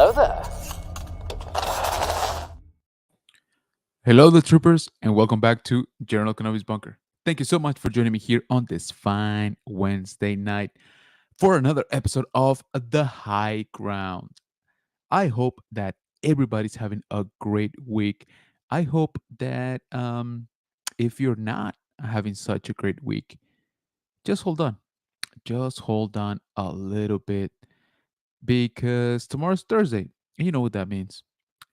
Hello there. Hello, the troopers, and welcome back to General Kenobi's Bunker. Thank you so much for joining me here on this fine Wednesday night for another episode of The High Ground. I hope that everybody's having a great week. I hope that if you're not having such a great week, just hold on. Just hold on a little bit because tomorrow's Thursday. And you know what that means.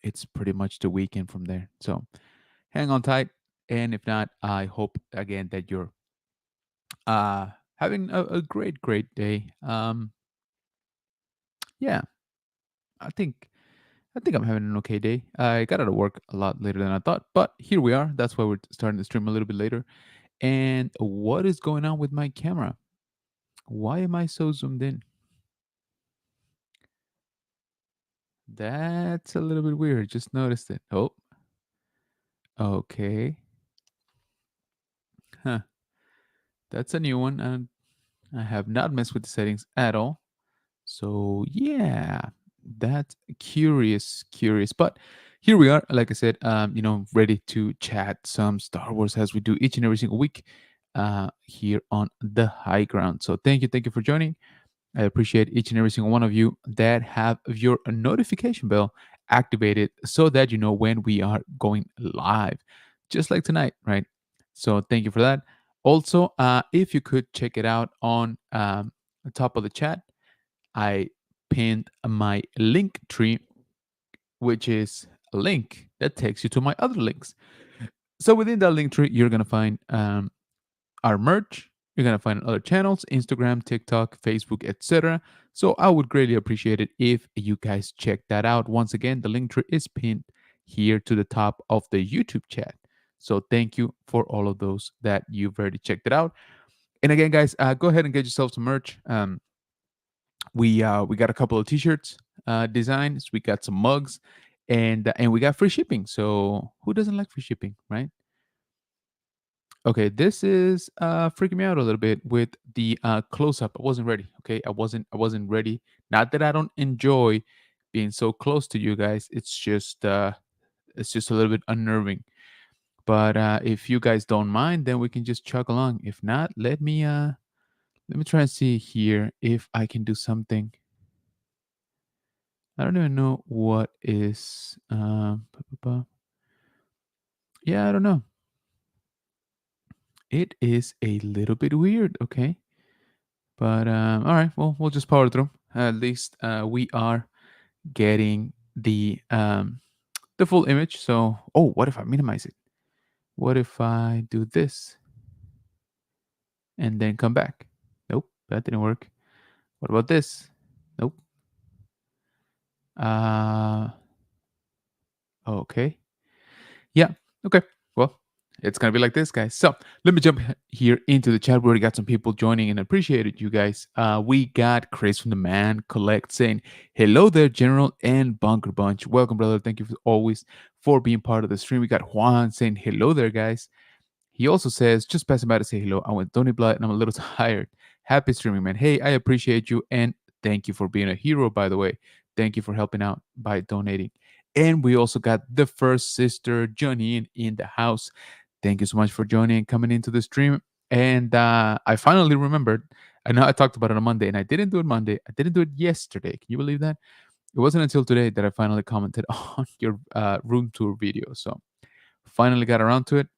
It's pretty much the weekend from there. So hang on tight. And if not, I hope again that you're uh having a great day. Yeah, I think I'm having an okay day. I got out of work a lot later than I thought, but here we are. That's why we're starting the stream a little bit later. And what is going on with my camera? Why am I so zoomed in? That's a little bit weird. Just noticed it. Oh, okay. Huh. That's a new one. And I have not messed with the settings at all. So yeah, that's curious. But here we are, like I said, ready to chat some Star Wars as we do each and every single week here on the high ground. So thank you for joining. I appreciate each and every single one of you that have your notification bell activated so that you know when we are going live, just like tonight, right? So thank you for that. Also, if you could check it out on the top of the chat, I pinned my link tree, which is a link that takes you to my other links. So within that link tree, you're gonna find our merch. You're gonna find other channels: Instagram, TikTok, Facebook, etc. So I would greatly appreciate it if you guys check that out. Once again, the link tree is pinned here to the top of the YouTube chat. So thank you for all of those that you've already checked it out. And again, guys, go ahead and get yourself some merch. We got a couple of t-shirts designs, we got some mugs, and we got free shipping. So who doesn't like free shipping, right? Okay, this is freaking me out a little bit with the close up. I wasn't ready. Okay, I wasn't ready. Not that I don't enjoy being so close to you guys. It's just a little bit unnerving. But if you guys don't mind, then we can just chug along. If not, let me try and see here if I can do something. I don't even know what is. Yeah, I don't know. It is a little bit weird. Okay, but all right. Well, we'll just power through. At least we are getting the full image. So, oh, what if I minimize it? What if I do this and then come back? Nope, that didn't work. What about this? Nope. Uh, okay. Yeah. Okay. Well, it's gonna be like this, guys. So let me jump here into the chat. We already got some people joining, and appreciate it, you guys. We got Chris from the Man Collect saying, "Hello there, General and Bunker Bunch. Welcome, brother. Thank you for always for being part of the stream." We got Juan saying, "Hello there, guys." He also says, "Just passing by to say hello. I went Tony Blood, and I'm a little tired. Happy streaming, man. Hey, I appreciate you, and thank you for being a hero, by the way. Thank you for helping out by donating." And we also got the first sister, Johnny, in the house. Thank you so much for joining and coming into the stream. And I finally remembered. I know I talked about it on Monday, and I didn't do it Monday. I didn't do it yesterday. Can you believe that? It wasn't until today that I finally commented on your room tour video. So finally got around to it.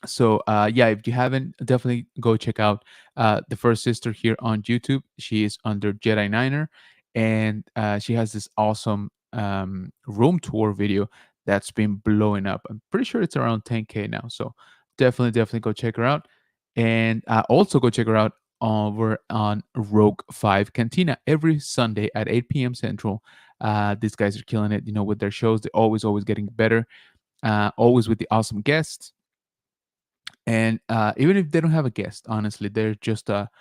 So yeah, if you haven't, definitely go check out the first sister here on YouTube. She is under Jedi Niner, and she has this awesome room tour video that's been blowing up. I'm pretty sure it's around 10K now. So definitely go check her out, and also go check her out over on Rogue 5 Cantina every Sunday at 8 p.m. Central. These guys are killing it, with their shows. They're always getting better. Always with the awesome guests, and even if they don't have a guest, honestly, they're just a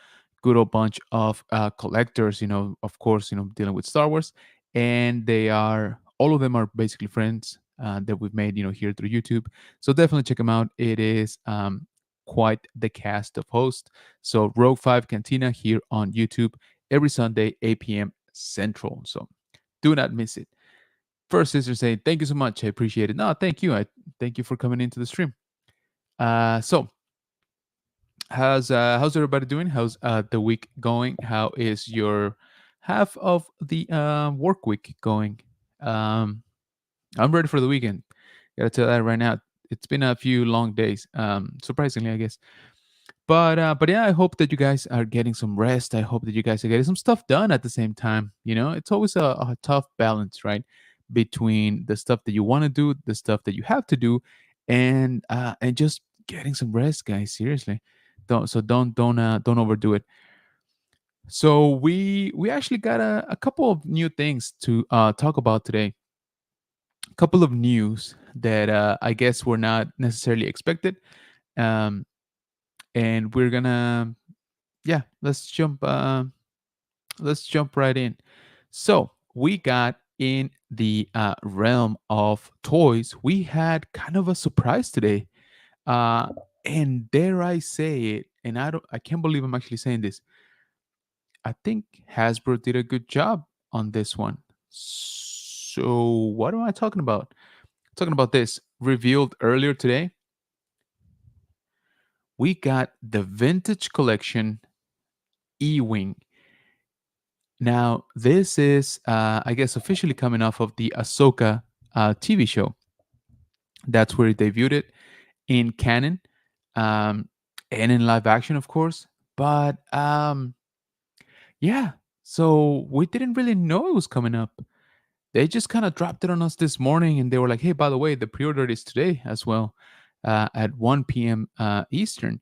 good old bunch of collectors, of course, dealing with Star Wars. And all of them are basically friends that we've made, here through YouTube. So definitely check them out. It is quite the cast of hosts. So Rogue 5 Cantina here on YouTube every Sunday, 8 p.m. Central. So Do not miss it. First sister saying, thank you so much. I appreciate it. No, thank you. I thank you for coming into the stream. So how's everybody doing? How's the week going? How is your half of the work week going? Um, I'm ready for the weekend. Gotta tell that right now. It's been a few long days. Surprisingly, I guess. But yeah, I hope that you guys are getting some rest. I hope that you guys are getting some stuff done at the same time. You know, it's always a tough balance, right? Between the stuff that you want to do, the stuff that you have to do, and just getting some rest, guys. Seriously, don't overdo it. So we actually got a couple of new things to talk about today. A couple of news that I guess were not necessarily expected. Um, and we're gonna yeah let's jump right in. So we got in the realm of toys, we had kind of a surprise today, uh and dare I say it, and I can't believe I'm actually saying this. I think Hasbro did a good job on this one. So what am I talking about? Talking about this revealed earlier today. We got the vintage collection E-Wing. Now, this is, I guess, officially coming off of the Ahsoka TV show. That's where it debuted it in canon, um, and in live action, of course. But yeah, so we didn't really know it was coming up. They just kind of dropped it on us this morning, and they were like, "Hey, by the way, the pre-order is today as well, at 1 p.m. Eastern."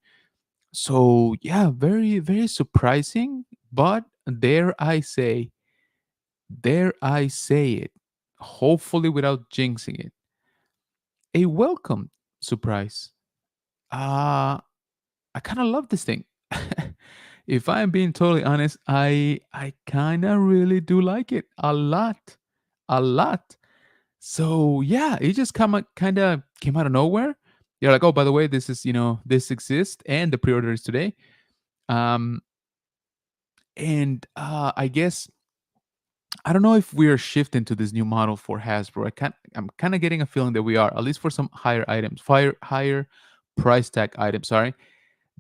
So yeah, very very surprising. But dare I say it, hopefully without jinxing it, a welcome surprise. Uh, I kind of love this thing. If I'm being totally honest, I kind of really do like it a lot, a lot. So yeah, it just kind of came out of nowhere. You're like, oh, by the way, this is this exists, and the pre-order is today. Um, and I guess I don't know if we are shifting to this new model for Hasbro. I'm kind of getting a feeling that we are, at least for some higher items, higher price tag items. Sorry,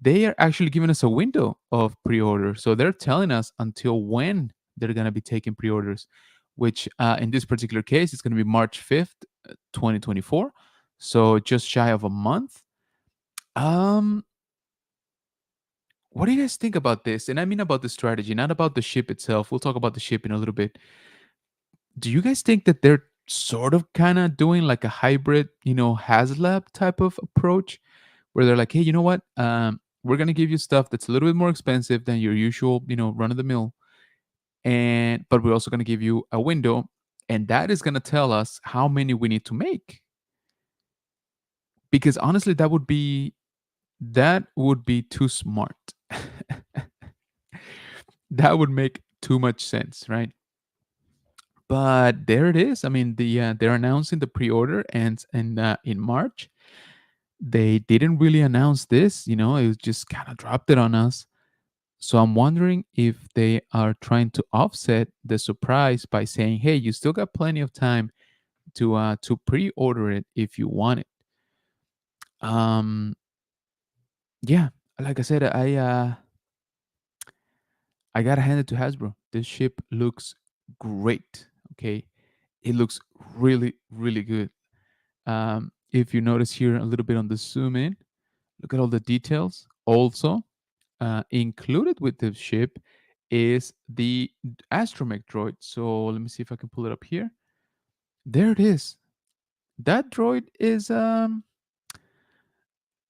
they are actually giving us a window of pre-order, so they're telling us until when they're gonna be taking pre-orders, which in this particular case, it's gonna be March 5th, 2024. So just shy of a month. Um, what do you guys think about this? And I mean about the strategy, not about the ship itself. We'll talk about the ship in a little bit. Do you guys think that they're sort of kind of doing like a hybrid, HasLab type of approach where they're like, hey, you know what? We're going to give you stuff that's a little bit more expensive than your usual, run of the mill. But we're also going to give you a window, and that is going to tell us how many we need to make. Because honestly, that would be too smart. That would make too much sense, right? But there it is. I mean, they're announcing the pre-order ends in March. They didn't really announce this, it was just kind of dropped it on us. So I'm wondering if they are trying to offset the surprise by saying, "Hey, you still got plenty of time to pre-order it if you want it." Um, yeah, like I said, I gotta hand it to Hasbro. This ship looks great. Okay, it looks really really good. If you notice here a little bit on the zoom in, look at all the details. Also, included with the ship is the astromech droid. So let me see if I can pull it up here. There it is. That droid is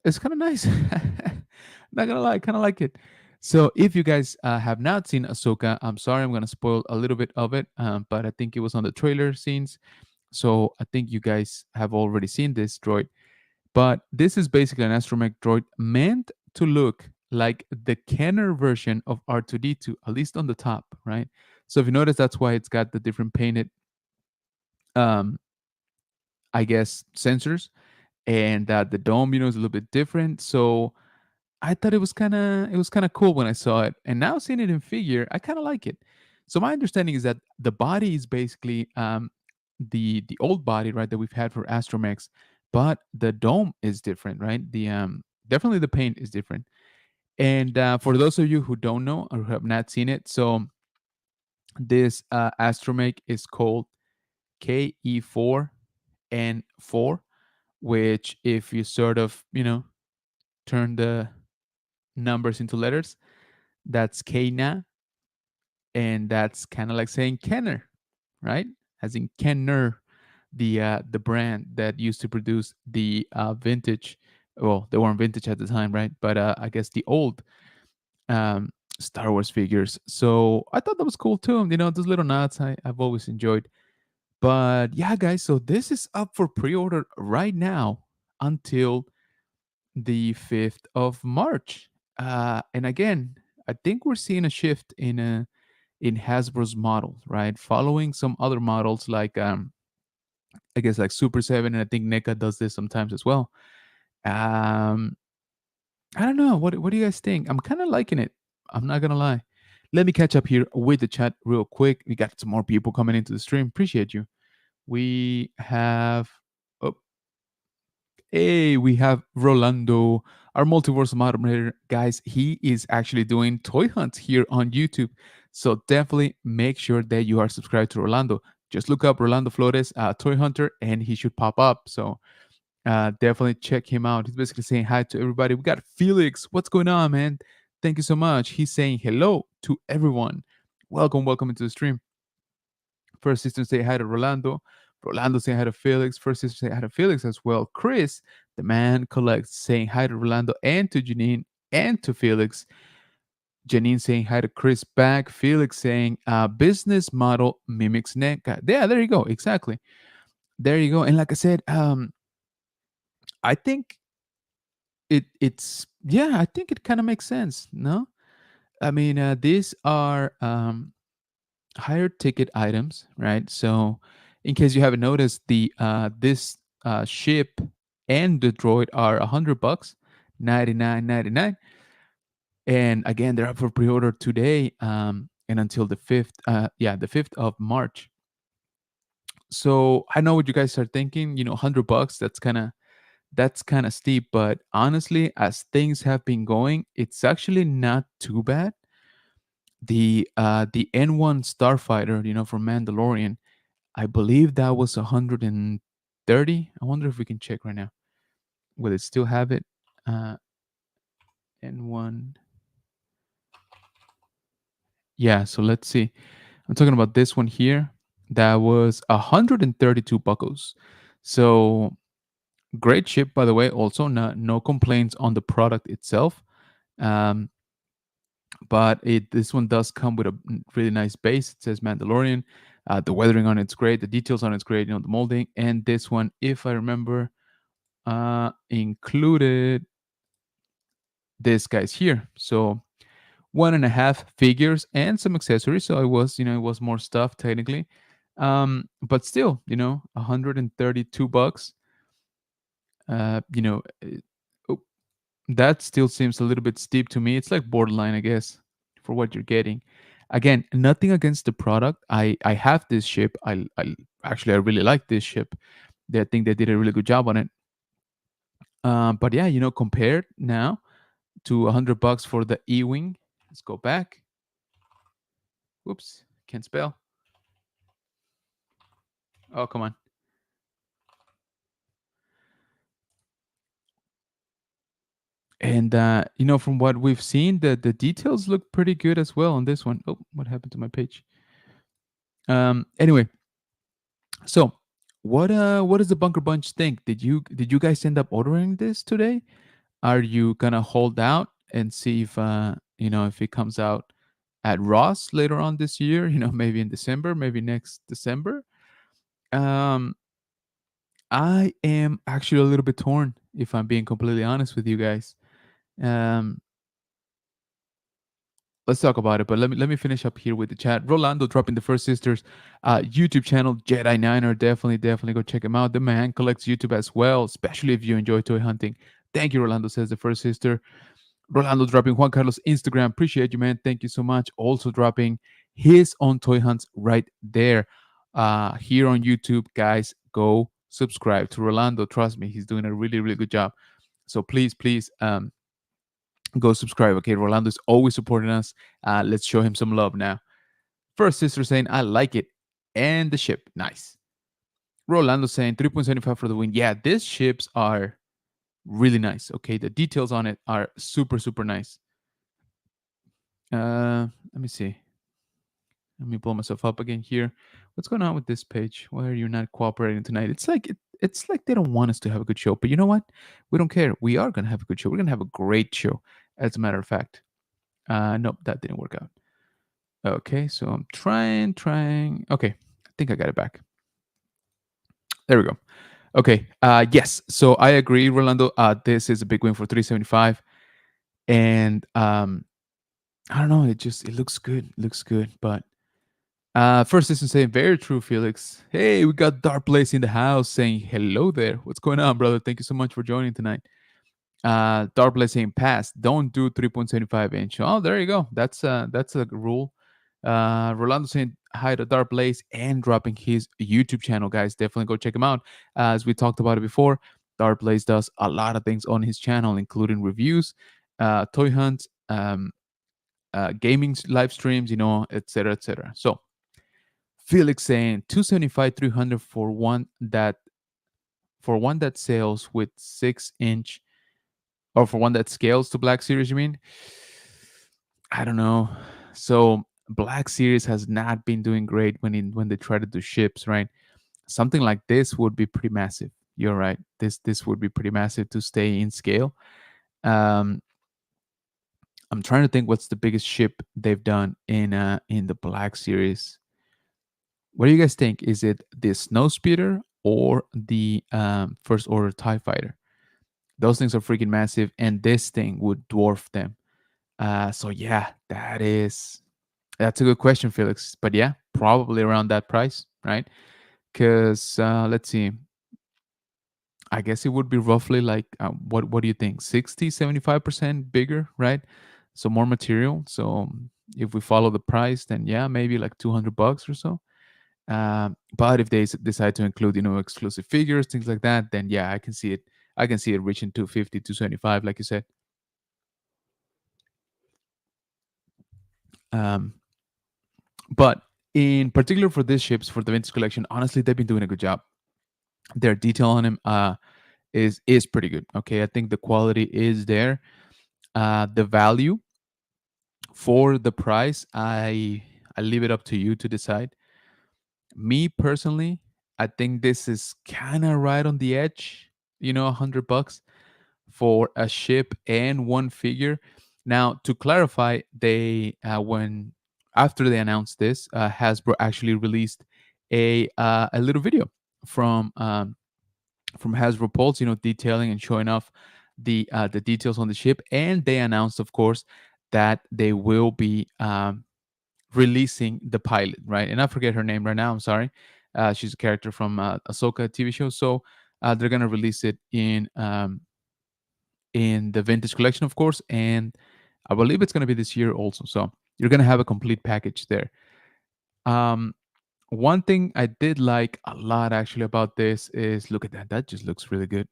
it's kind of nice. Not gonna lie, kind of like it. So if you guys have not seen Ahsoka, I'm sorry, I'm gonna spoil a little bit of it, but I think it was on the trailer scenes. So I think you guys have already seen this droid. But this is basically an astromech droid meant to look like the Kenner version of R2D2, at least on the top, right? So if you notice, that's why it's got the different painted, um, I guess, sensors, and that the dome, is a little bit different. So I thought it was kind of cool when I saw it, and now seeing it in figure, I kind of like it. So my understanding is that the body is basically the old body, right, that we've had for Astromex, but the dome is different, right? The definitely the paint is different. And for those of you who don't know or who have not seen it, so this Astromech is called KE4N4, which if you sort of, turn the numbers into letters, that's Kena, and that's kind of like saying Kenner, right? As in Kenner, the brand that used to produce the vintage. Well, they weren't vintage at the time, right? But I guess the old um, Star Wars figures. So I thought that was cool too. Those little nuts I've always enjoyed. But yeah, guys, so this is up for pre-order right now until the 5th of March. And again, I think we're seeing a shift in Hasbro's model, right? Following some other models like I guess like Super 7, and I think NECA does this sometimes as well. Um I don't know. What do you guys think? I'm kind of liking it. I'm not gonna lie. Let me catch up here with the chat real quick. We got some more people coming into the stream. Appreciate you. We have oh, hey, we have Rolando, our multiverse moderator. Guys, he is actually doing toy hunts here on YouTube. So definitely make sure that you are subscribed to Rolando. Just look up Rolando Flores, Toy Hunter, and he should pop up. So definitely check him out. He's basically saying hi to everybody. We got Felix. What's going on, man? Thank you so much. He's saying hello to everyone. Welcome into the stream. First sister say hi to Rolando. Rolando saying hi to Felix. First sister say hi to Felix as well. Chris, the man collects, saying hi to Rolando and to Janine and to Felix. Janine saying hi to Chris back. Felix saying business model mimics NECA. Yeah, there you go. Exactly. There you go. And like I said, I think it's yeah, I think it kind of makes sense. No, I mean these are higher ticket items, right? So, in case you haven't noticed, the this ship and the droid are $100, 99.99, and again they're up for pre-order today, and until the 5th, yeah, the 5th of March. So I know what you guys are thinking. $100. That's kind of steep, but honestly, as things have been going, it's actually not too bad. The N1 Starfighter, from Mandalorian, I believe that was 130. I wonder if we can check right now. Will it still have it? Uh, N1. Yeah, so let's see. I'm talking about this one here. That was 132 buckles. So great ship, by the way. Also, no complaints on the product itself. Um, but this one does come with a really nice base. It says Mandalorian. The weathering on it's great. The details on it's great. The molding. And this one, if I remember, included this guys here. So 1.5 figures and some accessories. So it was more stuff technically. But still, 132 bucks. Oh, that still seems a little bit steep to me. It's like borderline, I guess, for what you're getting. Again, nothing against the product. I have this ship. I actually I really like this ship. I think they did a really good job on it. But yeah, compared now to $100 for the E-wing. Let's go back. Whoops, can't spell. Oh, come on. And from what we've seen, the details look pretty good as well on this one. Oh, what happened to my page? Anyway, so what does the Bunker Bunch think? Did you guys end up ordering this today? Are you gonna hold out and see if it comes out at Ross later on this year? Maybe in December, maybe next December. Um, I am actually a little bit torn, if I'm being completely honest with you guys. Um, let's talk about it, but let me finish up here with the chat. Rolando dropping the First Sisters YouTube channel, Jedi Niner. Definitely go check him out. The man collects YouTube as well, especially if you enjoy toy hunting. Thank you, Rolando, says the First Sister. Rolando dropping Juan Carlos Instagram. Appreciate you, man. Thank you so much. Also dropping his own toy hunts right there. Here on YouTube, guys, go subscribe to Rolando. Trust me, he's doing a really, really good job. So please, please, go subscribe. Okay, Rolando is always supporting us. Let's show him some love now. First sister saying, I like it. And the ship, nice. Rolando saying 3.75 for the win. Yeah, these ships are really nice. Okay, the details on it are super, super nice. Let me see. Let me pull myself up again here. What's going on with this page? Why are you not cooperating tonight? It's like they don't want us to have a good show. But you know what? We don't care. We are gonna have a good show. We're gonna have a great show, as a matter of fact. Nope, that didn't work out. Okay, so I'm trying. Okay, I think I got it back. There we go. Okay. Yes. So I agree, Rolando. This is a big win for 375, and I don't know. It looks good. Looks good, but first listen saying very true, Felix. Hey, we got Dark Blaze in the house saying hello there. What's going on, brother? Thank you so much for joining tonight. Dark Blaze saying pass. Don't do 3.75 inch. Oh, there you go. That's a rule. Rolando saying hi to Dark Blaze and dropping his YouTube channel, guys. Definitely go check him out. As we talked about it before, Dark Blaze does a lot of things on his channel, including reviews, toy hunts, gaming live streams, etc., etc. So Felix saying 275, 300 for one that sells with 6 inch, or for one that scales to Black Series. You mean? I don't know. So Black Series has not been doing great when they try to do ships, right? Something like this would be pretty massive. You're right. This would be pretty massive to stay in scale. Um, I'm trying to think what's the biggest ship they've done in the Black Series. What do you guys think? Is it the Snowspeeder or the First Order Tie Fighter? Those things are freaking massive, and this thing would dwarf them. So yeah, that's a good question, Felix. But yeah, probably around that price, right? Because let's see, I guess it would be roughly like what do you think? 60, 75% bigger, right? So more material. So if we follow the price, then yeah, maybe like $200 or so. But if they decide to include, exclusive figures, things like that, then yeah, I can see it. I can see it reaching 250, 275, like you said. Um, but in particular for these ships, for the vintage collection, honestly, they've been doing a good job. Their detail on them is pretty good. Okay, I think the quality is there. The value for the price, I leave it up to you to decide. Me personally, I think this is kind of right on the edge. $100 for a ship and one figure. Now, to clarify, they when after they announced this, Hasbro actually released a little video from from Hasbro Pulse, detailing and showing off the details on the ship, and they announced, of course, that they will be releasing the pilot, right? And I forget her name right now. I'm sorry. She's a character from Ahsoka TV show, so they're gonna release it in the vintage collection, of course, and I believe it's gonna be this year also. So you're gonna have a complete package there. Um, One thing I did like a lot actually about this is, look at that. That just looks really good.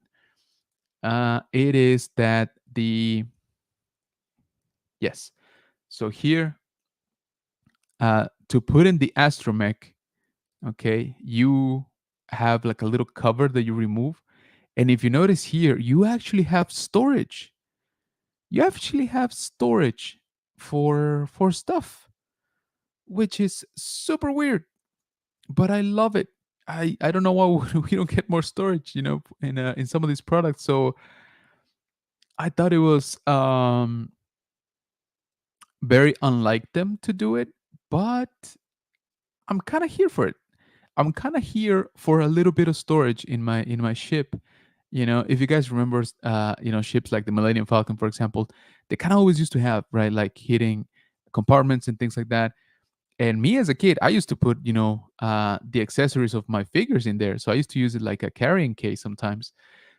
It is that the yes. So here, to put in the astromech, okay, you have like a little cover that you remove, and if you notice here, you actually have storage. You actually have storage for stuff, which is super weird, but I love it. I don't know why we don't get more storage, in some of these products. So I thought it was very unlike them to do it, but I'm kind of here for it. I'm kind of here for a little bit of storage in my ship. If you guys remember, ships like the Millennium Falcon, for example, they kind of always used to have, right, like hidden compartments and things like that. And me as a kid, I used to put, the accessories of my figures in there. So I used to use it like a carrying case sometimes.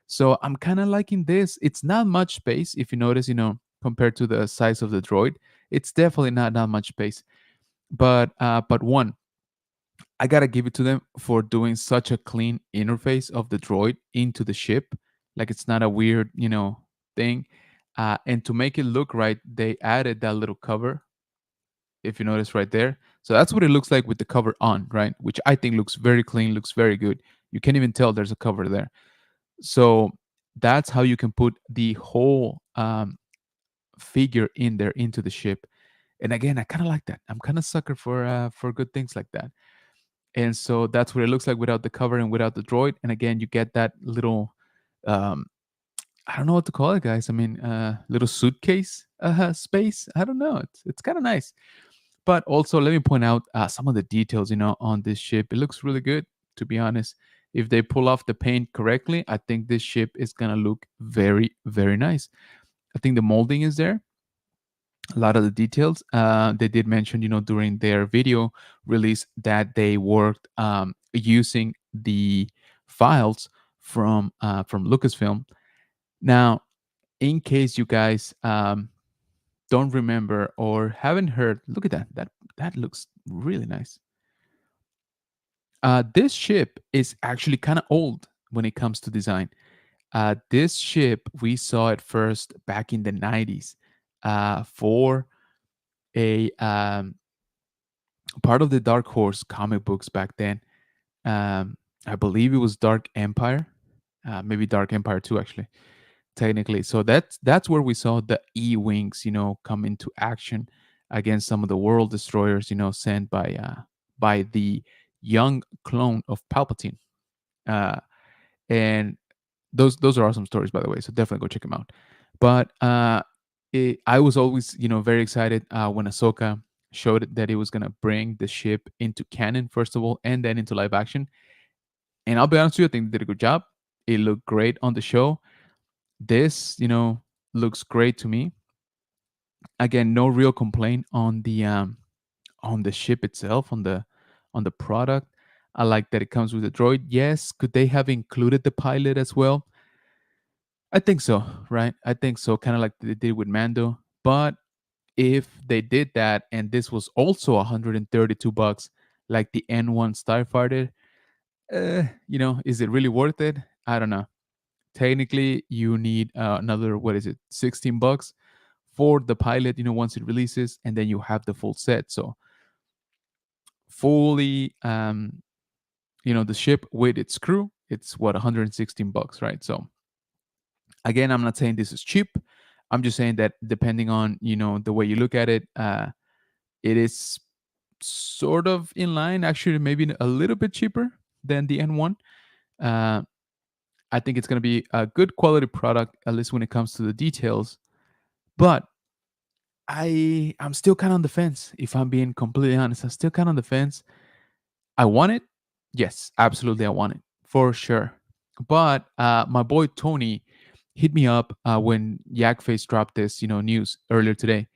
So I'm kind of liking this. It's not much space, if you notice, compared to the size of the droid. It's definitely not much space. But one, I gotta give it to them for doing such a clean interface of the droid into the ship. Like it's not a weird, thing. And to make it look right, they added that little cover, if you notice right there. So that's what it looks like with the cover on, right? Which I think looks very clean, looks very good. You can't even tell there's a cover there. So that's how you can put the whole figure in there into the ship. And again, I kind of like that. I'm kind of sucker for good things like that. And so that's what it looks like without the cover and without the droid. And again, you get that little um, I don't know what to call it, guys. I mean, little suitcase space. I don't know. It's kind of nice. But also, let me point out some of the details, on this ship. It looks really good, to be honest. If they pull off the paint correctly, I think this ship is gonna look very, very nice. I think the molding is there. A lot of the details. They did mention, during their video release that they worked using the files from Lucasfilm. Now, in case you guys don't remember or haven't heard, look at that. That looks really nice. This ship is actually kind of old when it comes to design. This ship we saw it first back in the 90s for a part of the Dark Horse comic books back then. I believe it was Dark Empire, maybe Dark Empire 2 actually, technically. So that's where we saw the E-wings, come into action against some of the world destroyers, sent by the young clone of Palpatine. Uh, and those are awesome stories, by the way. So definitely go check them out. But I was always, very excited when Ahsoka showed that it was gonna bring the ship into canon first of all, and then into live action. And I'll be honest with you, I think they did a good job. It looked great on the show. This, looks great to me. Again, no real complaint on the ship itself, on the product. I like that it comes with a droid. Yes, could they have included the pilot as well? I think so, right? I think so, kind of like they did with Mando. But if they did that and this was also $132 like the N1 Starfighter, is it really worth it? I don't know. Technically, you need another, what is it, $16 for the pilot, once it releases, and then you have the full set. So fully, the ship with its crew, it's what, $116, right? So again, I'm not saying this is cheap. I'm just saying that depending on, the way you look at it, it is sort of in line, actually, maybe a little bit cheaper than the N1. Uh, I think it's going to be a good quality product, at least when it comes to the details. But I'm still kind of on the fence. If I'm being completely honest, I'm still kind of on the fence. I want it. Yes, absolutely, I want it for sure. But my boy Tony hit me up when Yakface dropped this, news earlier today,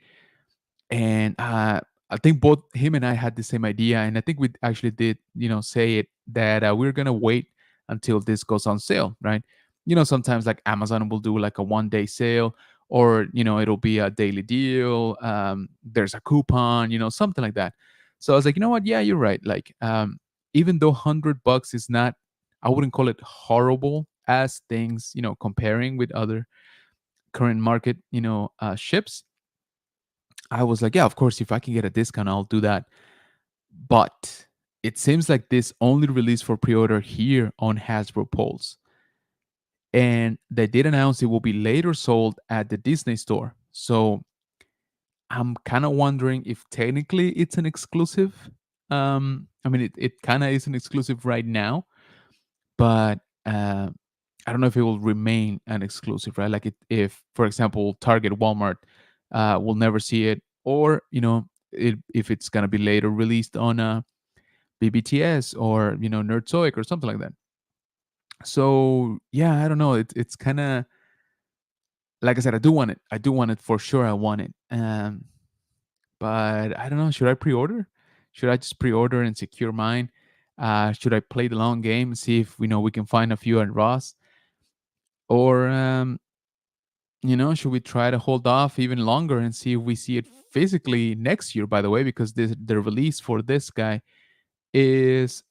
and I think both him and I had the same idea, and I think we actually did, say it that we're gonna wait until this goes on sale, right? Sometimes like Amazon will do like a 1 day sale, or it'll be a daily deal. There's a coupon, something like that. So I was like, you know what? Yeah, you're right. Like, even though $100 is not, I wouldn't call it horrible as things, comparing with other current market, ships. I was like, yeah, of course, if I can get a discount, I'll do that. But it seems like this only released for pre-order here on Hasbro Pulse. And they did announce it will be later sold at the Disney store. So I'm kind of wondering if technically it's an exclusive. I mean, it kind of is an exclusive right now, but I don't know if it will remain an exclusive, right? Like if, for example, Target, Walmart will never see it, or if it's gonna be later released on BBTS or Nerdzoic or something like that. So yeah, I don't know. It's kind of like I said. I do want it. I do want it for sure. I want it. But I don't know. Should I pre-order? Should I just pre-order and secure mine? Should I play the long game, see if we can find a few at Ross, or Should we try to hold off even longer and see if we see it physically next year, by the way, because the release for this guy is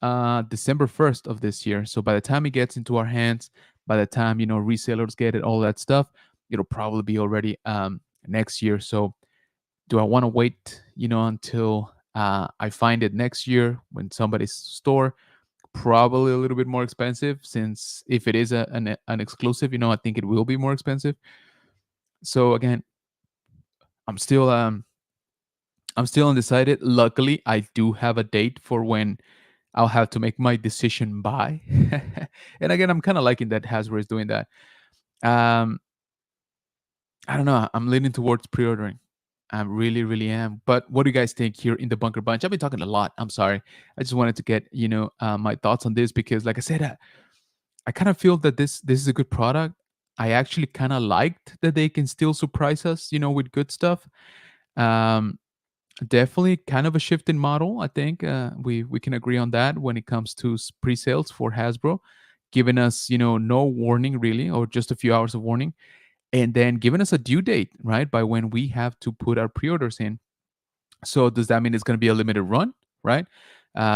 December 1st of this year. So by the time it gets into our hands, by the time, resellers get it, all that stuff, it'll probably be already next year. So do I want to wait, until I find it next year when somebody's store? Probably a little bit more expensive, since if it is an exclusive, I think it will be more expensive. So again, I'm still um I'm still undecided. Luckily, I do have a date for when I'll have to make my decision by. And again, I'm kind of liking that Hasbro is doing that. Um, I don't know. I'm leaning towards pre-ordering. I really, really am. But what do you guys think here in the Bunker Bunch? I've been talking a lot. I'm sorry. I just wanted to get my thoughts on this, because, like I said, I kind of feel that this is a good product. I actually kind of liked that they can still surprise us, with good stuff. Um, Definitely kind of a shift in model. I think we can agree on that when it comes to pre-sales for Hasbro, giving us no warning really, or just a few hours of warning, and then giving us a due date, right, by when we have to put our pre-orders in. So does that mean it's going to be a limited run, right?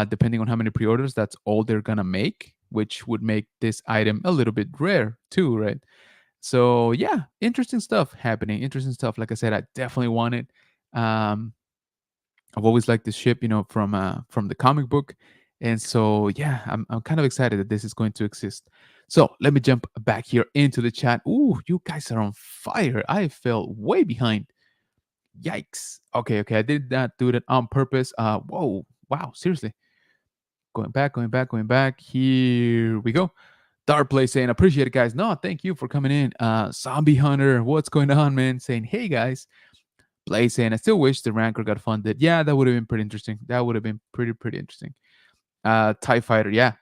Depending on how many pre-orders, that's all they're gonna make, which would make this item a little bit rare too, right? So yeah, interesting stuff happening. Interesting stuff. Like I said, I definitely want it. Um, I've always liked this ship, from the comic book, and so yeah, I'm kind of excited that this is going to exist. So let me jump back here into the chat. Ooh, you guys are on fire! I fell way behind. Yikes. Okay, okay, I did not do that on purpose. Whoa, wow, seriously. Going back, going back, going back. Here we go. Dark Play saying, appreciate it, guys. No, thank you for coming in. Zombie Hunter, what's going on, man? Saying, hey guys. Play saying, I still wish the Rancor got funded. Yeah, that would have been pretty interesting. That would have been pretty interesting. TIE Fighter, yeah.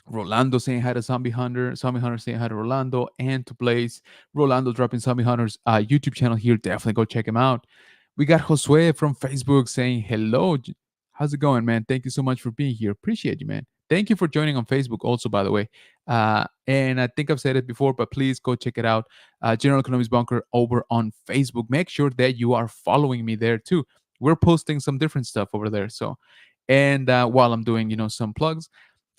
Rolando saying hi to Zombie Hunter. Zombie Hunter saying hi to Rolando and to Blaze. Rolando dropping Zombie Hunter's YouTube channel here. Definitely go check him out. We got Josue from Facebook saying hello. How's it going, man? Thank you so much for being here. Appreciate you, man. Thank you for joining on Facebook, also, by the way. And I think I've said it before, but please go check it out. General Economics Bunker over on Facebook. Make sure that you are following me there too. We're posting some different stuff over there. So, and while I'm doing, some plugs,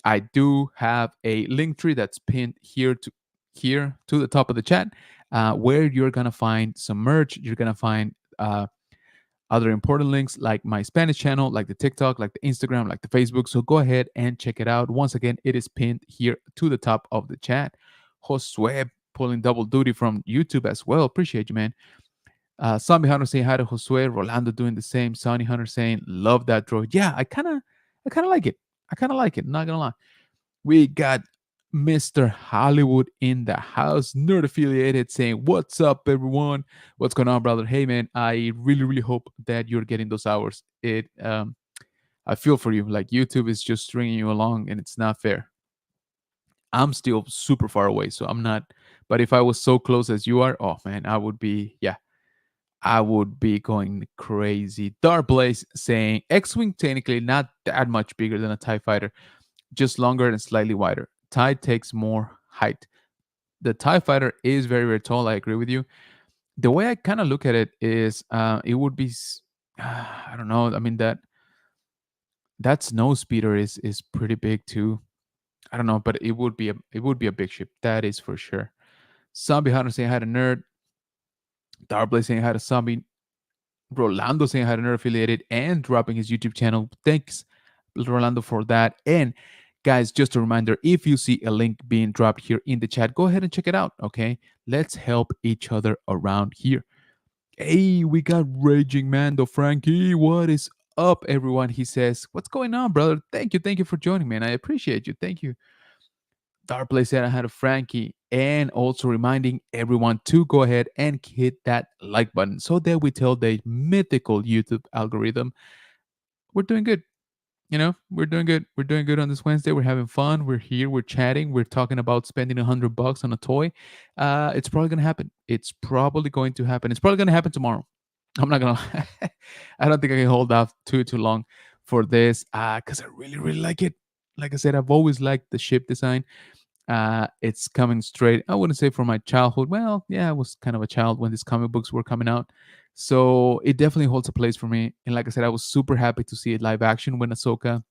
I do have a link tree that's pinned here to the top of the chat, where you're gonna find some merch. You're gonna find other important links like my Spanish channel, like the TikTok, like the Instagram, like the Facebook. So go ahead and check it out. Once again, it is pinned here to the top of the chat. Josue pulling double duty from YouTube as well. Appreciate you, man. Zombie Hunter saying hi to Josue. Rolando doing the same. Sonny Hunter saying love that droid. Yeah, I kind of like it. I kind of like it. Not gonna lie. We got Mr. Hollywood in the house, nerd affiliated, saying, what's up, everyone? What's going on, brother? Hey, man, I really, really hope that you're getting those hours. I feel for you. Like, YouTube is just stringing you along, and it's not fair. I'm still super far away, so I'm not. But if I was so close as you are, oh, man, I would be, yeah, I would be going crazy. Dark Blaze saying, X-Wing technically not that much bigger than a TIE fighter, just longer and slightly wider. TIE takes more height. The TIE fighter is very, very tall. I agree with you. The way I kind of look at it is, it would be, I don't know. I mean that snow speeder is pretty big too. I don't know, but it would be a big ship. That is for sure. Zombie Hunter saying hi to nerd. Darblade saying hi to zombie. Rolando saying hi to nerd affiliated and dropping his YouTube channel. Thanks, Rolando, for that. And guys, just a reminder, if you see a link being dropped here in the chat, go ahead and check it out. Okay, let's help each other around here. Hey, we got Raging Mando Frankie. What is up, everyone? He says, what's going on, brother? Thank you for joining, man. I appreciate you. Thank you. Darplay said I had a Frankie, and also reminding everyone to go ahead and hit that like button so that we tell the mythical YouTube algorithm we're doing good. We're doing good. We're doing good on this Wednesday. We're having fun. We're here. We're chatting. We're talking about spending $100 on a toy. It's probably gonna happen. It's probably going to happen. It's probably gonna happen tomorrow. I'm not gonna lie. I don't think I can hold off too long for this, because I really really like it. Like I said, I've always liked the ship design. It's coming straight. I wouldn't say from my childhood. Well, yeah, I was kind of a child when these comic books were coming out, so it definitely holds a place for me. And like I said, I was super happy to see it live action when Ahsoka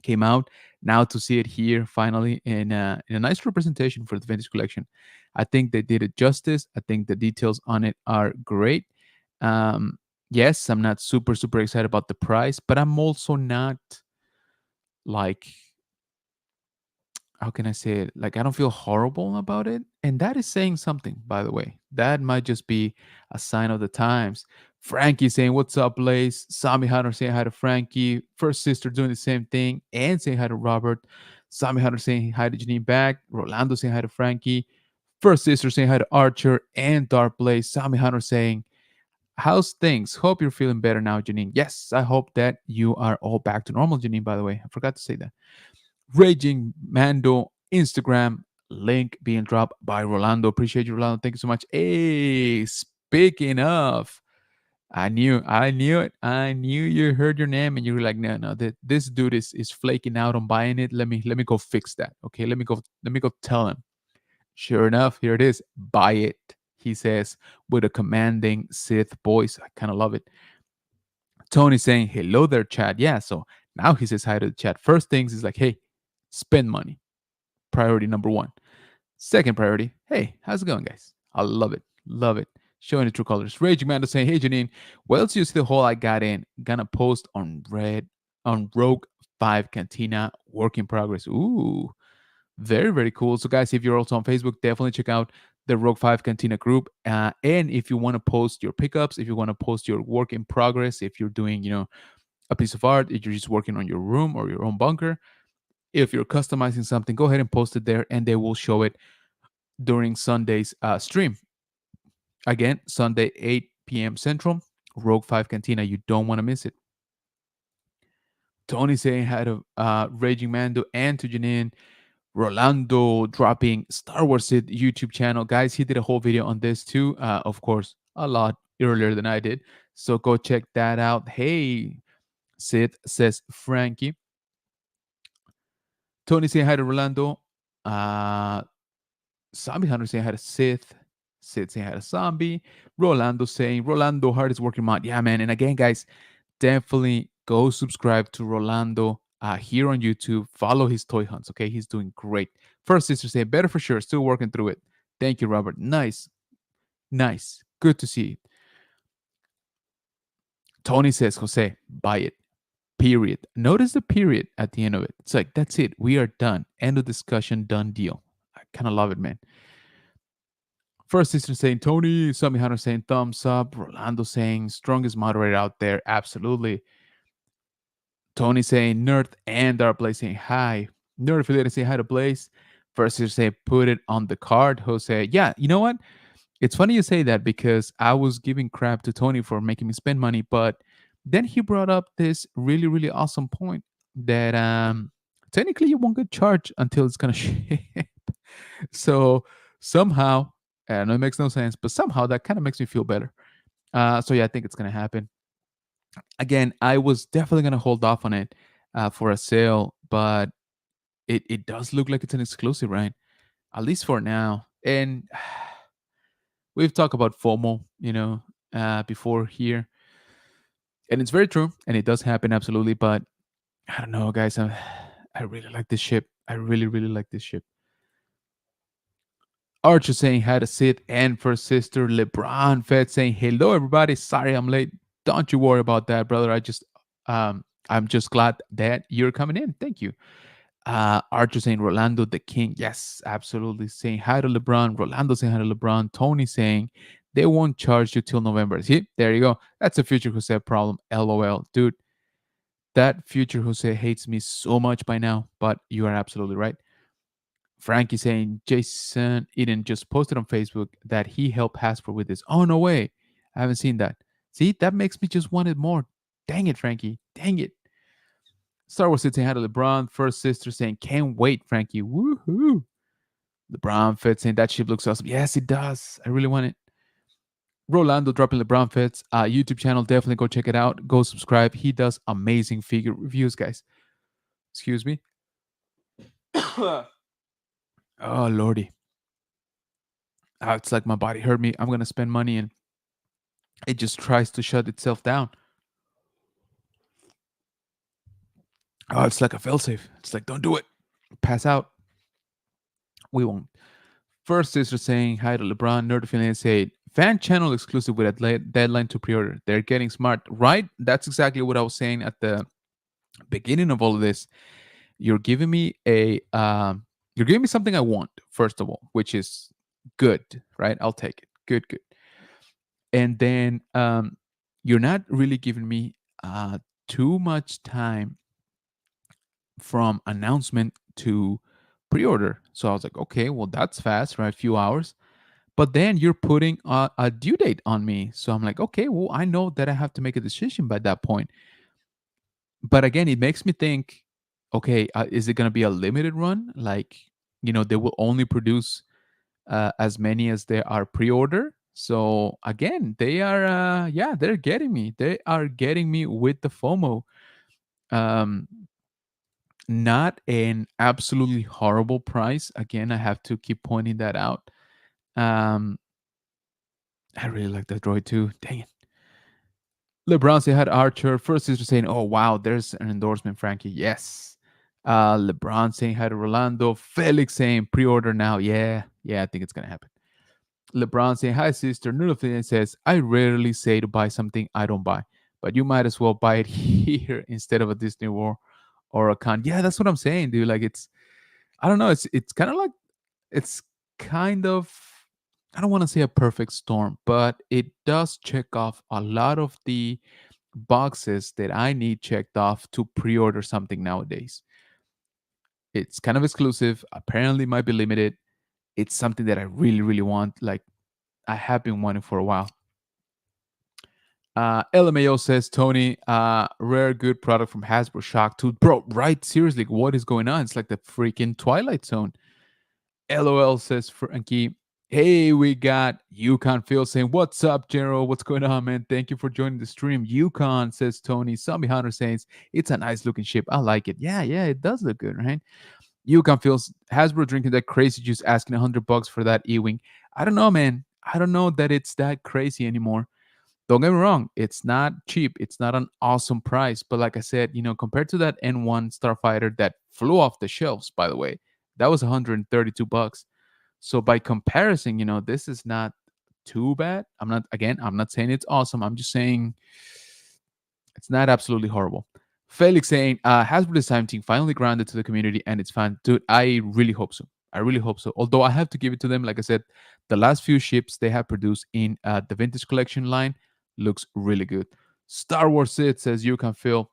came out. Now to see it here finally in a nice representation for the vintage collection, I think they did it justice. I think the details on it are great. Um, yes, I'm not super excited about the price, but I'm also not like, how can I say it? Like, I don't feel horrible about it. And that is saying something, by the way. That might just be a sign of the times. Frankie saying, "What's up, Blaze?" Sami Hunter saying hi to Frankie. First Sister doing the same thing and saying hi to Robert. Sami Hunter saying hi to Janine back. Rolando saying hi to Frankie. First Sister saying hi to Archer and Dark Blaze. Sami Hunter saying, "How's things? Hope you're feeling better now, Janine." Yes, I hope that you are all back to normal, Janine, by the way. I forgot to say that. Raging Mando Instagram link being dropped by Rolando. Appreciate you, Rolando. Thank you so much. Hey, speaking of, I knew it. I knew you heard your name and you were like, no, this dude is flaking out on buying it. Let me go fix that. Okay, let me go tell him. Sure enough, here it is. Buy it. He says with a commanding Sith voice. I kind of love it. Tony saying, hello there, chat. Yeah, so now he says hi to the chat. First things is like, hey, spend money. Priority number one. Second priority, hey, how's it going, guys? I love it. Love it. Showing the true colors. Raging Man saying, hey, Janine, what else you see the hole I got in? Gonna post on Rogue 5 Cantina work in progress. Ooh, very cool. So, guys, if you're also on Facebook, definitely check out the Rogue 5 Cantina group. And if you want to post your pickups, if you want to post your work in progress, if you're doing, a piece of art, if you're just working on your room or your own bunker, if you're customizing something, go ahead and post it there and they will show it during Sunday's stream. Again, Sunday, 8 p.m. Central, Rogue 5 Cantina. You don't want to miss it. Tony saying hi to Raging Mando and to Janine. Rolando dropping Star Wars Sid YouTube channel. Guys, he did a whole video on this too. Of course, a lot earlier than I did. So go check that out. Hey, Sid, says Frankie. Tony saying hi to Rolando. Uh, Zombie Hunter saying hi to Sith. Sid saying hi to Zombie. Rolando saying, Rolando, hardest working mod. Yeah, man. And again, guys, definitely go subscribe to Rolando here on YouTube. Follow his toy hunts, okay? He's doing great. First Sister saying, better for sure. Still working through it. Thank you, Robert. Nice. Nice. Good to see it. Tony says, Jose, buy it. Period. Notice the period at the end of it. It's like, that's it. We are done. End of discussion. Done deal. I kind of love it, man. First Sister saying Tony, Sammy Hunter saying thumbs up, Rolando saying strongest moderator out there, absolutely. Tony saying Nerd and Dark Blaze saying hi. Nerd affiliate saying hi to Blaze. First Sister saying put it on the card. Jose, yeah, you know what? It's funny you say that because I was giving crap to Tony for making me spend money, but then he brought up this really awesome point that technically you won't get charged until it's gonna ship. So somehow, I know it makes no sense, but somehow that kind of makes me feel better. So yeah, I think it's gonna happen. Again, I was definitely gonna hold off on it for a sale, but it does look like it's an exclusive, right? At least for now. And we've talked about FOMO, before here, and it's very true, and it does happen absolutely. But I don't know, guys. I really like this ship. I really like this ship. Archer saying hi to Sid and First Sister. LeBron Fed saying hello, everybody. Sorry I'm late. Don't you worry about that, brother. I'm just glad that you're coming in. Thank you. Archer saying Rolando the King. Yes, absolutely. Saying hi to LeBron. Rolando saying hi to LeBron. Tony saying they won't charge you till November. See, there you go. That's a future Jose problem. LOL. Dude, that future Jose hates me so much by now, but you are absolutely right. Frankie saying Jason Eden just posted on Facebook that he helped Hasbro with this. Oh, no way. I haven't seen that. See, that makes me just want it more. Dang it, Frankie. Dang it. Star Wars saying hi to LeBron. First Sister saying, can't wait, Frankie. Woohoo. LeBron Fett saying that ship looks awesome. Yes, it does. I really want it. Rolando dropping LeBron Fett's YouTube channel. Definitely go check it out. Go subscribe. He does amazing figure reviews, guys. Excuse me. Oh lordy, it's like my body hurt me. I'm gonna spend money and it just tries to shut itself down. Oh, it's like a failsafe. It's like don't do it. Pass out. We won't. First sister saying hi to LeBron. Nerdfilm said fan channel exclusive with a deadline to pre-order. They're getting smart, right? That's exactly what I was saying at the beginning of all of this. You're giving me you're giving me something I want, first of all, which is good, right? I'll take it. Good, good. And then you're not really giving me too much time from announcement to pre-order. So I was like, okay, well that's fast, right? A few hours. But then you're putting a due date on me. So I'm like, okay, well, I know that I have to make a decision by that point. But again, it makes me think, okay, is it going to be a limited run? Like, they will only produce as many as there are pre-order. So again, they are, yeah, they're getting me. They are getting me with the FOMO. Um, Not an absolutely horrible price. Again, I have to keep pointing that out. Um, I really like that droid too. Dang it. LeBron say had Archer. First sister saying, "Oh wow, there's an endorsement, Frankie." Yes. LeBron saying hi to Rolando. Felix saying pre-order now. Yeah, yeah, I think it's gonna happen. LeBron saying hi, sister. Noodle says, "I rarely say to buy something I don't buy, but you might as well buy it here instead of a Disney World or a con." Yeah, that's what I'm saying, dude. Like I don't know. It's kind of like it's kind of I don't want to say a perfect storm, but it does check off a lot of the boxes that I need checked off to pre-order something nowadays. It's kind of exclusive, apparently might be limited. It's something that I really, really want. Like I have been wanting for a while. LMAO says Tony, rare good product from Hasbro Shock Tooth. Bro, right? Seriously, what is going on? It's like the freaking Twilight Zone. LOL says Frankie. Hey, we got Yukon Phil saying, "What's up, General? What's going on, man? Thank you for joining the stream." Yukon says Tony. Zombie Hunter says, "It's a nice looking ship. I like it." Yeah, yeah, it does look good, right? Yukon feels Hasbro drinking that crazy juice, asking $100 for that E-wing. I don't know, man. I don't know that it's that crazy anymore. Don't get me wrong, it's not cheap. It's not an awesome price, but like I said, compared to that N1 Starfighter that flew off the shelves, by the way, that was $132. So by comparison, this is not too bad. I'm not saying it's awesome. I'm just saying it's not absolutely horrible. Felix saying, Hasbro Design Team finally grounded to the community and it's fun. Dude, I really hope so. I really hope so. Although I have to give it to them, like I said, the last few ships they have produced in the Vintage Collection line looks really good. Star Wars Sid says, you can feel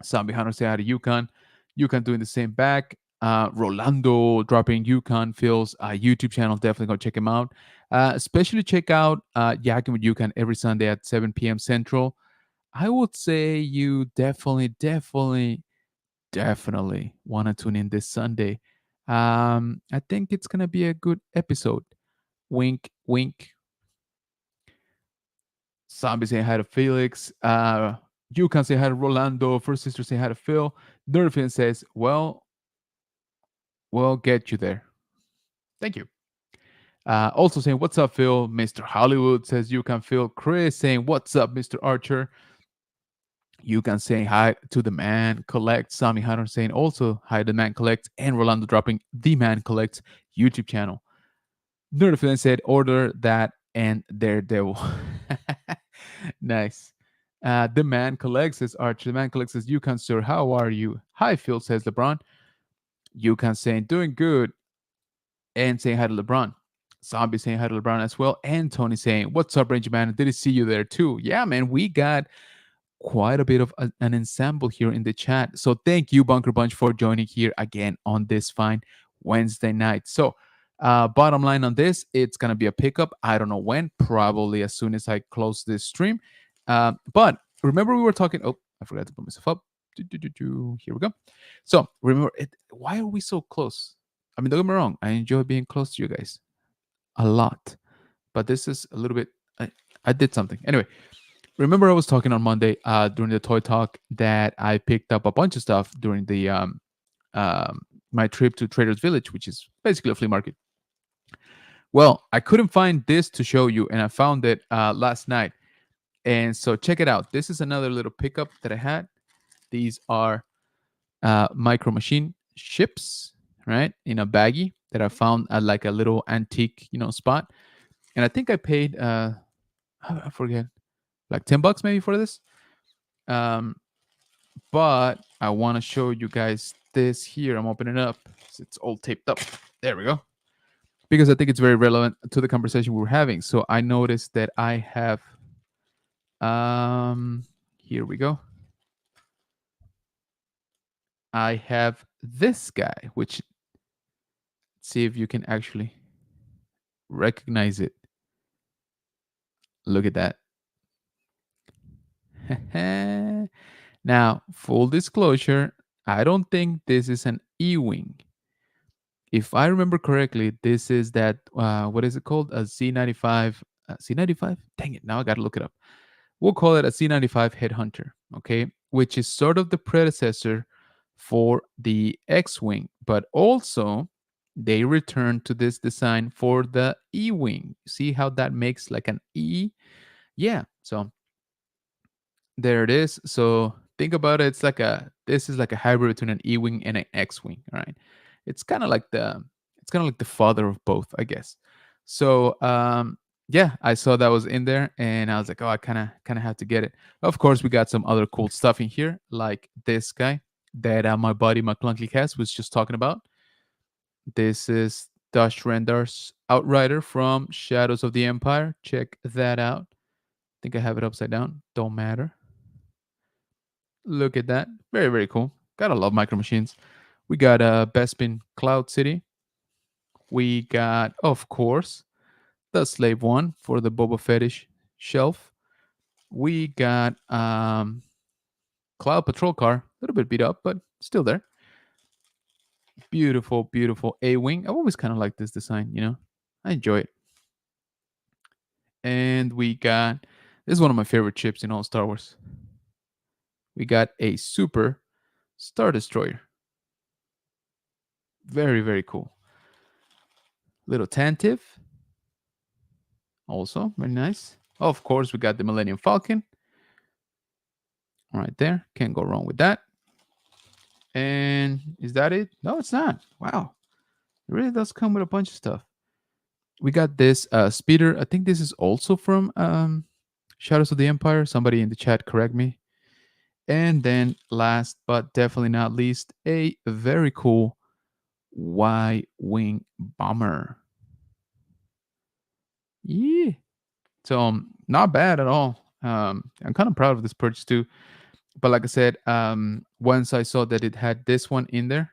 Zombie Hunter say hi to Yukon. Yukon doing the same back. Rolando dropping Yukon Phil's YouTube channel. Definitely go check him out. Especially check out Yakin with Yukon every Sunday at 7 p.m. Central. I would say you definitely want to tune in this Sunday. I think it's gonna be a good episode. Wink, wink. Zombie saying hi to Felix. You can say hi to Rolando. First sister say hi to Phil. Nerfin says, "Well, we'll get you there." Thank you. Also saying, "What's up, Phil?" Mr. Hollywood says, "You can feel." Chris saying, "What's up, Mr. Archer?" You can say hi to the man collect. Sami Hunter saying also hi to the man collect, and Rolando dropping the man collects YouTube channel. Nerdfilm said order that and Daredevil. Nice. The man collects says Archer. The man collects says Yukon sir. How are you? Hi Phil says LeBron. Yukon saying doing good and saying hi to LeBron. Zombie saying hi to LeBron as well, and Tony saying what's up, Ranger Man? Did he see you there too? Yeah, man. We got quite a bit of an ensemble here in the chat. So thank you, Bunker Bunch, for joining here again on this fine Wednesday night. So, bottom line on this, it's gonna be a pickup. I don't know when, probably as soon as I close this stream. But remember, we were talking. Oh, I forgot to put myself up. Here we go. So remember, why are we so close? I mean, don't get me wrong. I enjoy being close to you guys a lot, but this is a little bit. I did something anyway. Remember, I was talking on Monday during the toy talk that I picked up a bunch of stuff during the my trip to Traders Village, which is basically a flea market. Well, I couldn't find this to show you, and I found it last night. And so check it out. This is another little pickup that I had. These are micro machine ships, right, in a baggie that I found at like a little antique, spot. And I think I paid, I forget, like $10 maybe for this. Um, but I want to show you guys this here. I'm opening it up. It's all taped up. There we go. Because I think it's very relevant to the conversation we were having. So I noticed that I have, here we go. I have this guy, which, see if you can actually recognize it. Look at that. Now, full disclosure, I don't think this is an E-wing. If I remember correctly, this is that what is it called? A C95. C95? Dang it! Now I gotta look it up. We'll call it a C95 Headhunter, okay? Which is sort of the predecessor for the X-wing, but also they returned to this design for the E-wing. See how that makes like an E? Yeah. So there it is. So think about it. This is like a hybrid between an E-wing and an X-wing. All right. It's kind of like the father of both, I guess. So yeah, I saw that was in there, and I was like, oh, I kind of have to get it. Of course, we got some other cool stuff in here, like this guy that my buddy McClunky Cast was just talking about. This is Dash Rendar's Outrider from Shadows of the Empire. Check that out. I think I have it upside down. Don't matter. Look at that. Very, very cool. Gotta love Micro Machines. We got Bespin Cloud City. We got, of course, the Slave One for the Boba Fettish shelf. We got Cloud Patrol Car. A little bit beat up, but still there. Beautiful, beautiful A-Wing. I've always kind of liked this design. I enjoy it. And we got, this is one of my favorite ships in all Star Wars. We got a Super Star Destroyer. Very, very cool. Little Tantive. Also, very nice. Of course, we got the Millennium Falcon. Right there. Can't go wrong with that. And is that it? No, it's not. Wow. It really does come with a bunch of stuff. We got this speeder. I think this is also from Shadows of the Empire. Somebody in the chat correct me. And then last but definitely not least, a very cool Y-wing bomber. Yeah. So not bad at all. I'm kind of proud of this purchase too. But like I said, once I saw that it had this one in there,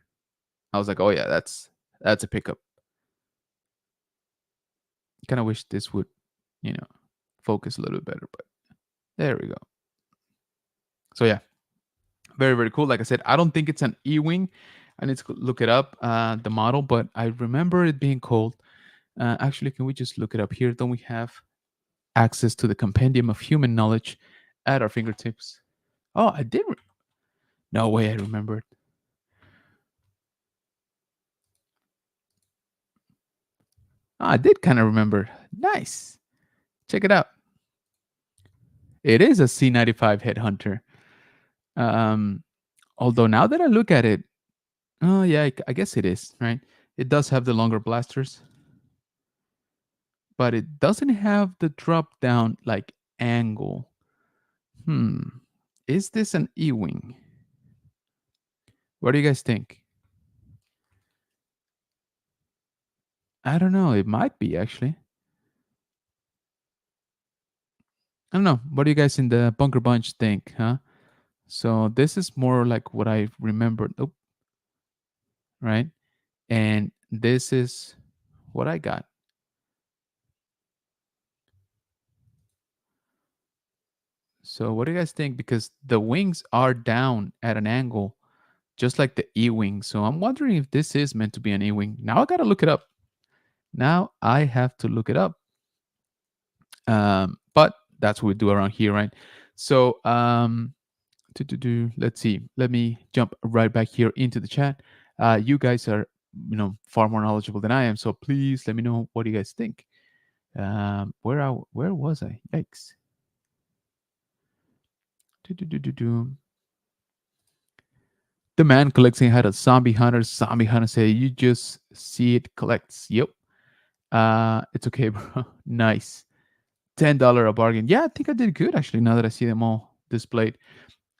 I was like, oh yeah, that's a pickup. Kind of wish this would, focus a little bit better, but there we go. So yeah, very, very cool. Like I said, I don't think it's an E-wing. I need to look it up, the model, but I remember it being called. Actually, can we just look it up here? Don't we have access to the compendium of human knowledge at our fingertips? Oh, I did. No way, I remembered. Oh, I did kind of remember. Nice. Check it out. It is a C95 Headhunter. Although now that I look at it, oh yeah, I guess it is, right? It does have the longer blasters, but it doesn't have the drop down like angle. Is this an E-wing? What do you guys think? I don't know. It might be actually. I don't know. What do you guys in the Bunker Bunch think, huh? So this is more like what I remembered. Oh, right? And this is what I got. So what do you guys think? Because the wings are down at an angle, just like the E-wing. So I'm wondering if this is meant to be an E-wing. Now I gotta look it up. Now I have to look it up. But that's what we do around here, right? So let's see. Let me jump right back here into the chat. You guys are, far more knowledgeable than I am. So please let me know what you guys think. Where was I? Yikes. Do. The man collecting had a zombie hunter. Zombie hunter say you just see it collects. Yep. It's okay, bro. Nice. $10 a bargain. Yeah, I think I did good actually. Now that I see them all displayed.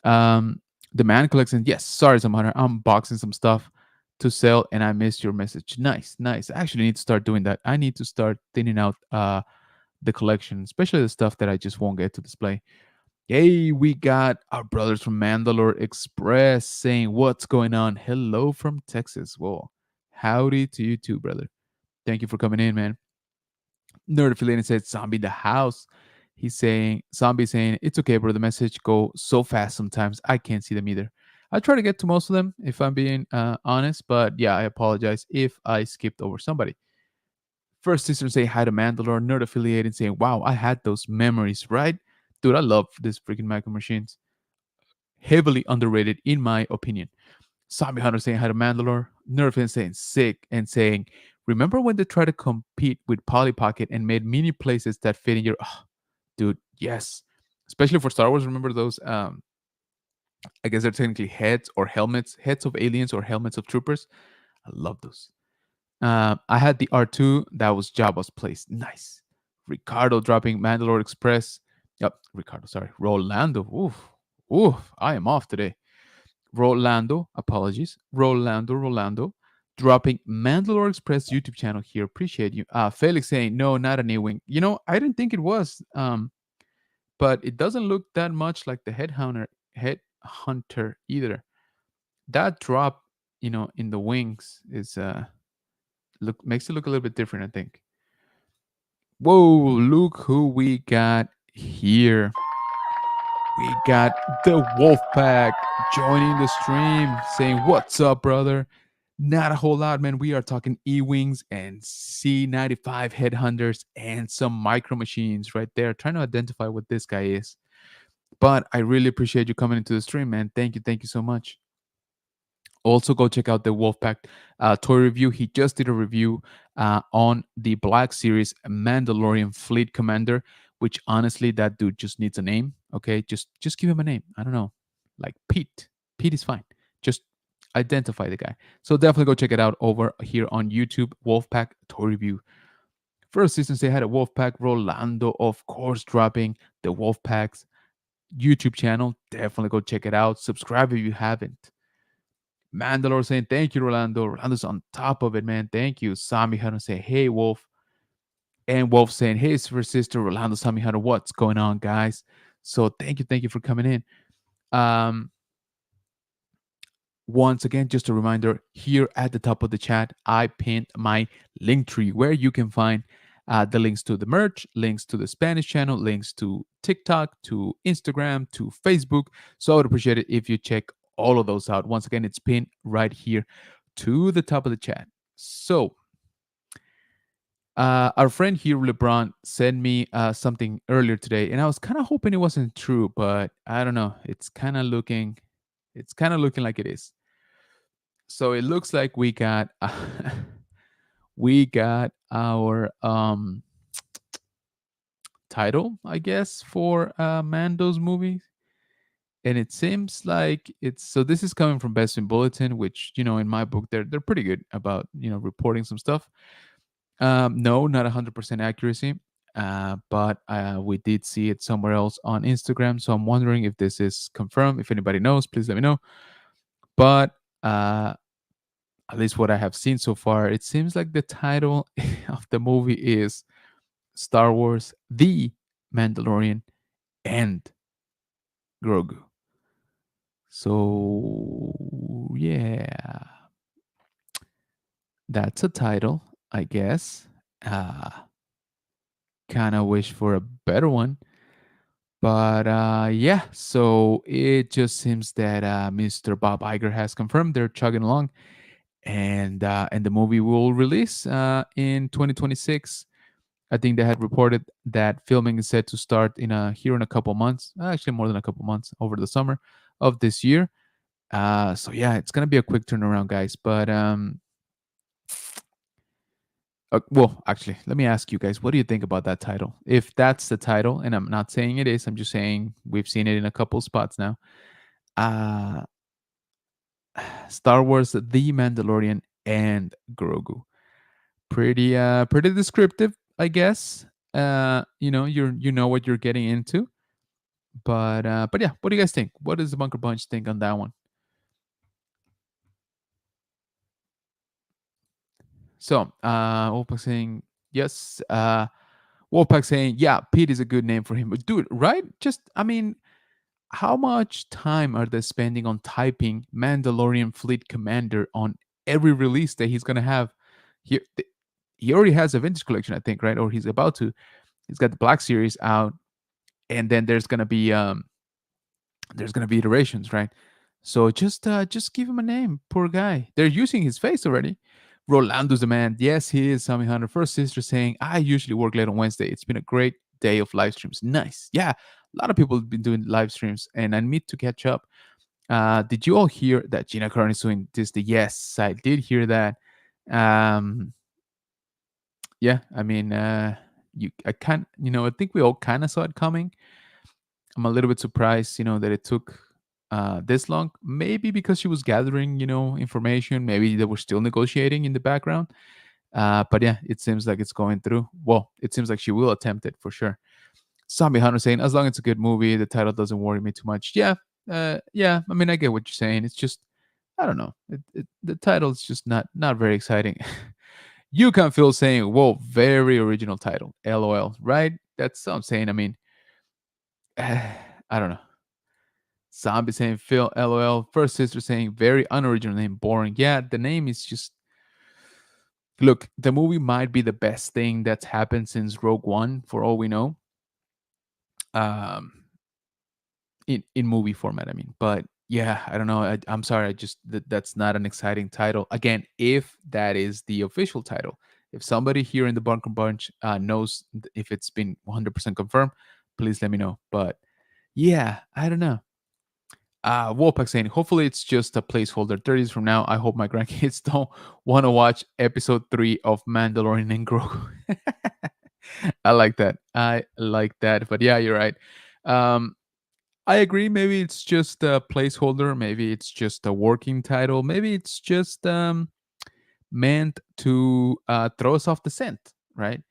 Um, the man collection. Yes. Sorry, some hunter. I'm boxing some stuff to sell, and I missed your message. Nice, nice. I actually need to start doing that. I need to start thinning out the collection, especially the stuff that I just won't get to display. Hey, we got our brothers from Mandalore Express saying, "What's going on?" Hello from Texas. Well, howdy to you too, brother. Thank you for coming in, man. Nerd affiliated said, "Zombie the house." He's saying, "Zombie saying it's okay, bro. The message go so fast sometimes I can't see them either." I try to get to most of them if I'm being honest, but yeah, I apologize if I skipped over somebody. First sister saying hi to Mandalore, nerd affiliated saying, "Wow, I had those memories, right?" Dude, I love this freaking micro machines. Heavily underrated, in my opinion. Zombie Hunter saying hi to Mandalore. Nerfin saying sick and saying, "Remember when they tried to compete with Polly Pocket and made mini places that fit in your." Oh, dude, yes. Especially for Star Wars. Remember those? I guess they're technically heads or helmets, heads of aliens or helmets of troopers. I love those. I had the R2 that was Jabba's place. Nice. Ricardo dropping Mandalore Express. Yep, Ricardo, sorry. Rolando. Oof. Oof. I am off today. Rolando, apologies. Rolando, dropping Mandalore Express YouTube channel here. Appreciate you. Felix saying, no, not an E-Wing. I didn't think it was. But it doesn't look that much like the headhunter either. That drop, in the wings is look makes it look a little bit different, I think. Whoa, look who we got here. We got the Wolfpack joining the stream, saying, "What's up, brother?" Not a whole lot, man. We are talking E-Wings and C95 headhunters and some micro machines right there, trying to identify what this guy is. But I really appreciate you coming into the stream, man. Thank you so much. Also, go check out the Wolfpack toy review. He just did a review on the Black Series Mandalorian Fleet Commander, which honestly, that dude just needs a name. Okay, just give him a name. I don't know, like Pete. Pete is fine. Just identify the guy. So definitely go check it out over here on YouTube. Wolfpack toy review. First season, they had a Wolfpack. Rolando, of course, dropping the Wolfpack's YouTube channel. Definitely go check it out. Subscribe if you haven't. Mandalore saying, "Thank you, Rolando." Rolando's on top of it, man. Thank you. Sami Hunter saying, "Hey, Wolf." And Wolf saying, "Hey, sister, Rolando, Sami Hunter. What's going on, guys?" So thank you for coming in. Um, Once again, just a reminder here at the top of the chat, I pinned my link tree where you can find the links to the merch, links to the Spanish channel, links to TikTok, to Instagram, to Facebook. So I would appreciate it if you check all of those out. Once again, it's pinned right here to the top of the chat. So, our friend here, LeBron, sent me something earlier today, and I was kind of hoping it wasn't true, but I don't know. It's kind of looking like it is. So it looks like we got our title, I guess, for Mando's movie. And it seems like it's so this is coming from Best in Bulletin, which, in my book, they're pretty good about, reporting some stuff. No, not 100% accuracy. But we did see it somewhere else on Instagram. So I'm wondering if this is confirmed. If anybody knows, please let me know. But at least what I have seen so far, it seems like the title of the movie is Star Wars: The Mandalorian and Grogu. So yeah, that's a title, I guess. Uh, Kind of wish for a better one, but yeah. So it just seems that Mr. Bob Iger has confirmed they're chugging along, and the movie will release in 2026. I think they had reported that filming is set to start here in a couple months, actually more than a couple months over the summer of this year. So yeah, it's gonna be a quick turnaround, guys. But well, actually, let me ask you guys, what do you think about that title? If that's the title, and I'm not saying it is, I'm just saying we've seen it in a couple spots now. Uh Star Wars: The Mandalorian and Grogu. Pretty descriptive, I guess. You know what you're getting into. But yeah, what do you guys think? What does the Bunker Bunch think on that one? So, Wolfpack saying yes. Wolfpack saying yeah, Pete is a good name for him. But dude, right? Just I mean, how much time are they spending on typing Mandalorian Fleet Commander on every release that he's gonna have? He he already has a vintage collection, I think, right? Or he's about to. He's got the Black Series out, and then there's gonna be iterations, right? So just give him a name, poor guy. They're using his face already. Rolando's the man. Yes, he is. Sammy Hunter. First sister saying, I usually work late on Wednesday. It's been a great day of live streams. Nice. Yeah, a lot of people have been doing live streams, and I need to catch up. Did you all hear that Gina Carano is doing Disney? Yes, I did hear that. Um, yeah, I mean, I can't, I think we all kind of saw it coming. I'm a little bit surprised, that it took this long. Maybe because she was gathering, information. Maybe they were still negotiating in the background. But yeah, it seems like it's going through. Well, it seems like she will attempt it for sure. Zombie Hunter saying, as long as it's a good movie, the title doesn't worry me too much. Yeah, yeah. I mean, I get what you're saying. It's just, I don't know. The title is just not very exciting. You can feel saying, "Whoa, very original title." LOL. Right? That's what I'm saying. I mean, I don't know. Zombie saying Phil, LOL. First sister saying very unoriginal name, boring. Yeah, the name is just look, the movie might be the best thing that's happened since Rogue One, for all we know. Um in movie format, I mean. But yeah, I don't know. I'm sorry, that's not an exciting title. Again, if that is the official title. If somebody here in the Bunker Bunch knows if it's been 100% confirmed, please let me know. But yeah, I don't know. Wolpak saying, hopefully it's just a placeholder. 30 years from now, I hope my grandkids don't want to watch episode 3 of Mandalorian and Grogu. I like that. I like that. But yeah, you're right. Um, I agree. Maybe it's just a placeholder. Maybe it's just a working title. Maybe it's just meant to throw us off the scent, right?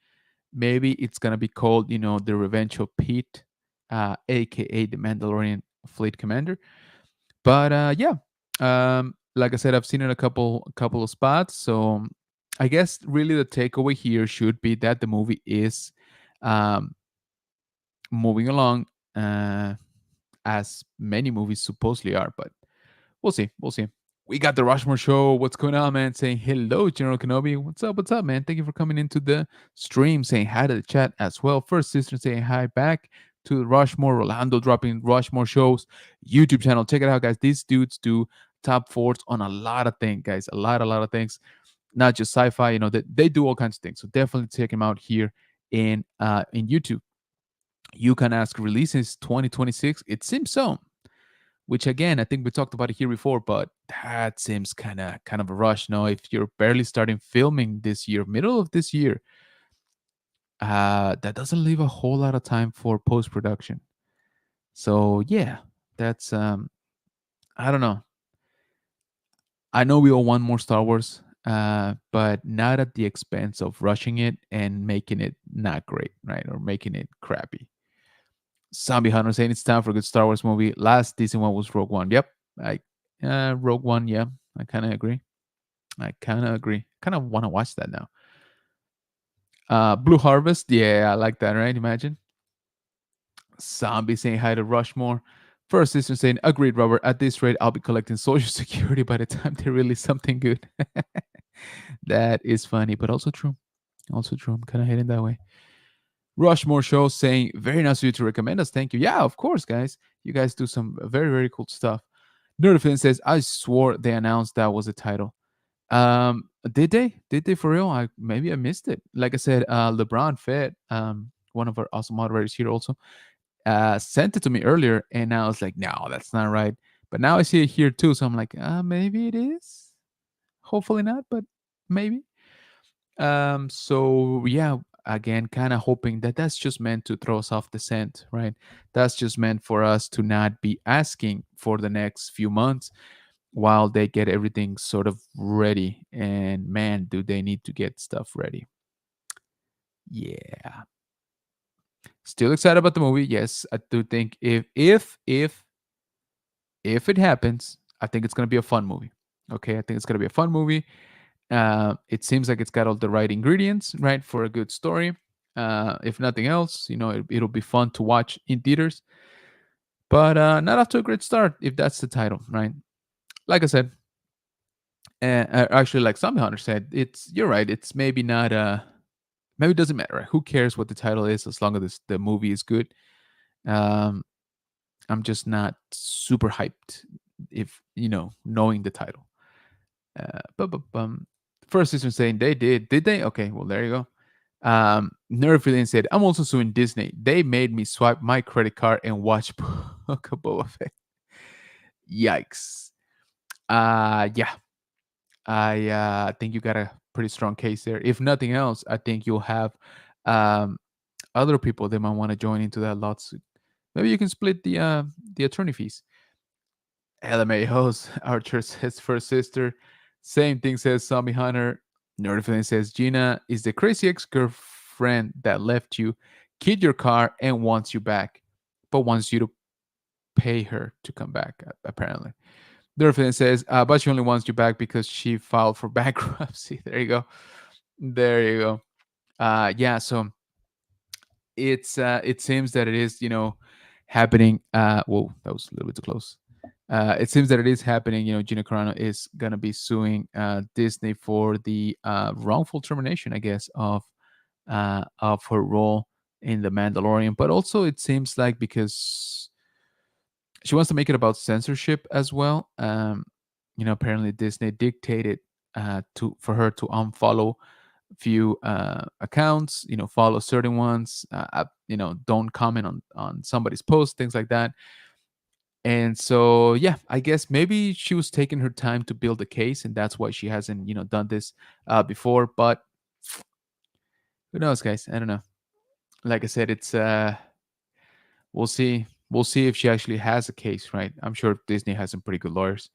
Maybe it's going to be called, The Revenge of Pete, aka the Mandalorian Fleet Commander. But yeah, like I said, I've seen it a couple of spots. So I guess really the takeaway here should be that the movie is um, moving along as many movies supposedly are. But we'll see. We'll see. We got the Rushmore show. What's going on, man? Saying hello, General Kenobi. What's up? What's up, man? Thank you for coming into the stream. Saying hi to the chat as well. First sister saying hi back to the Rushmore. Rolando dropping Rushmore shows YouTube channel. Check it out, guys. These dudes do top fours on a lot of things, guys. A lot of things. Not just sci-fi. They do all kinds of things. So definitely check them out here in YouTube. You can ask releases 2026. It seems so, which again I think we talked about it here before, but that seems kind of a rush. No, if you're barely starting filming this year, middle of this year, that doesn't leave a whole lot of time for post production. So yeah, that's I don't know. I know we all want more Star Wars, but not at the expense of rushing it and making it not great, right? Or making it crappy. Zombie Hunter saying it's time for a good Star Wars movie. Last decent one was Rogue One. Yep, I Rogue One. Yeah, I kind of agree. I kind of agree. Kind of want to watch that now. Blue Harvest. Yeah, I like that. Right? Imagine Zombie saying hi to Rushmore. First sister saying, agreed, Robert. At this rate, I'll be collecting Social Security by the time they release something good. That is funny, but also true. Also true. I'm kind of heading that way. Rushmore show saying, very nice of you to recommend us. Thank you. Yeah, of course, guys. You guys do some very, very cool stuff. Nerdfin says, I swore they announced that was the title. Did they? Did they for real? Maybe I missed it. Like I said, LeBron Fett, one of our awesome moderators here also, sent it to me earlier, and I was like, no, that's not right. But now I see it here too, so I'm like, maybe it is. Hopefully not, but maybe. So yeah, again, kind of hoping that that's just meant to throw us off the scent, right? That's just meant for us to not be asking for the next few months while they get everything sort of ready. And man, do they need to get stuff ready? Yeah. Still excited about the movie. Yes, I do think if it happens, I think it's gonna be a fun movie. Okay, I think it's gonna be a fun movie. It seems like it's got all the right ingredients, right, for a good story. If nothing else, it'll be fun to watch in theaters. But not off to a great start, if that's the title, right? Like I said, actually, like Zombie Hunter said, you're right. It's maybe not. Maybe it doesn't matter. Right? Who cares what the title is as long as the movie is good. Um, I'm just not super hyped if knowing the title. But first season saying they did they? Okay, well there you go. Nerfillian said, "I'm also suing Disney. They made me swipe my credit card and watch Book of Boba Fett. Yikes! Yeah, I think you got a pretty strong case there. If nothing else, I think you'll have um, other people that might want to join into that lawsuit. Maybe you can split the attorney fees." LMAO's Archer's his first sister. Same thing says Zombie Hunter. Nerdfan says Gina is the crazy ex girlfriend that left you, keyed your car, and wants you back, but wants you to pay her to come back, apparently. Nerdfan says, but she only wants you back because she filed for bankruptcy. There you go. There you go. Yeah, so it seems that it is, happening. Whoa, that was a little bit too close. It seems that it is happening. Gina Carano is gonna be suing Disney for the wrongful termination, I guess, of her role in the Mandalorian. But also, it seems like because she wants to make it about censorship as well. Apparently Disney dictated to for her to unfollow few accounts, follow certain ones, don't comment on somebody's post, things like that. And so, yeah, I guess maybe she was taking her time to build a case, and that's why she hasn't, done this before. But who knows, guys? I don't know. Like I said, it's we'll see. We'll see if she actually has a case, right? I'm sure Disney has some pretty good lawyers.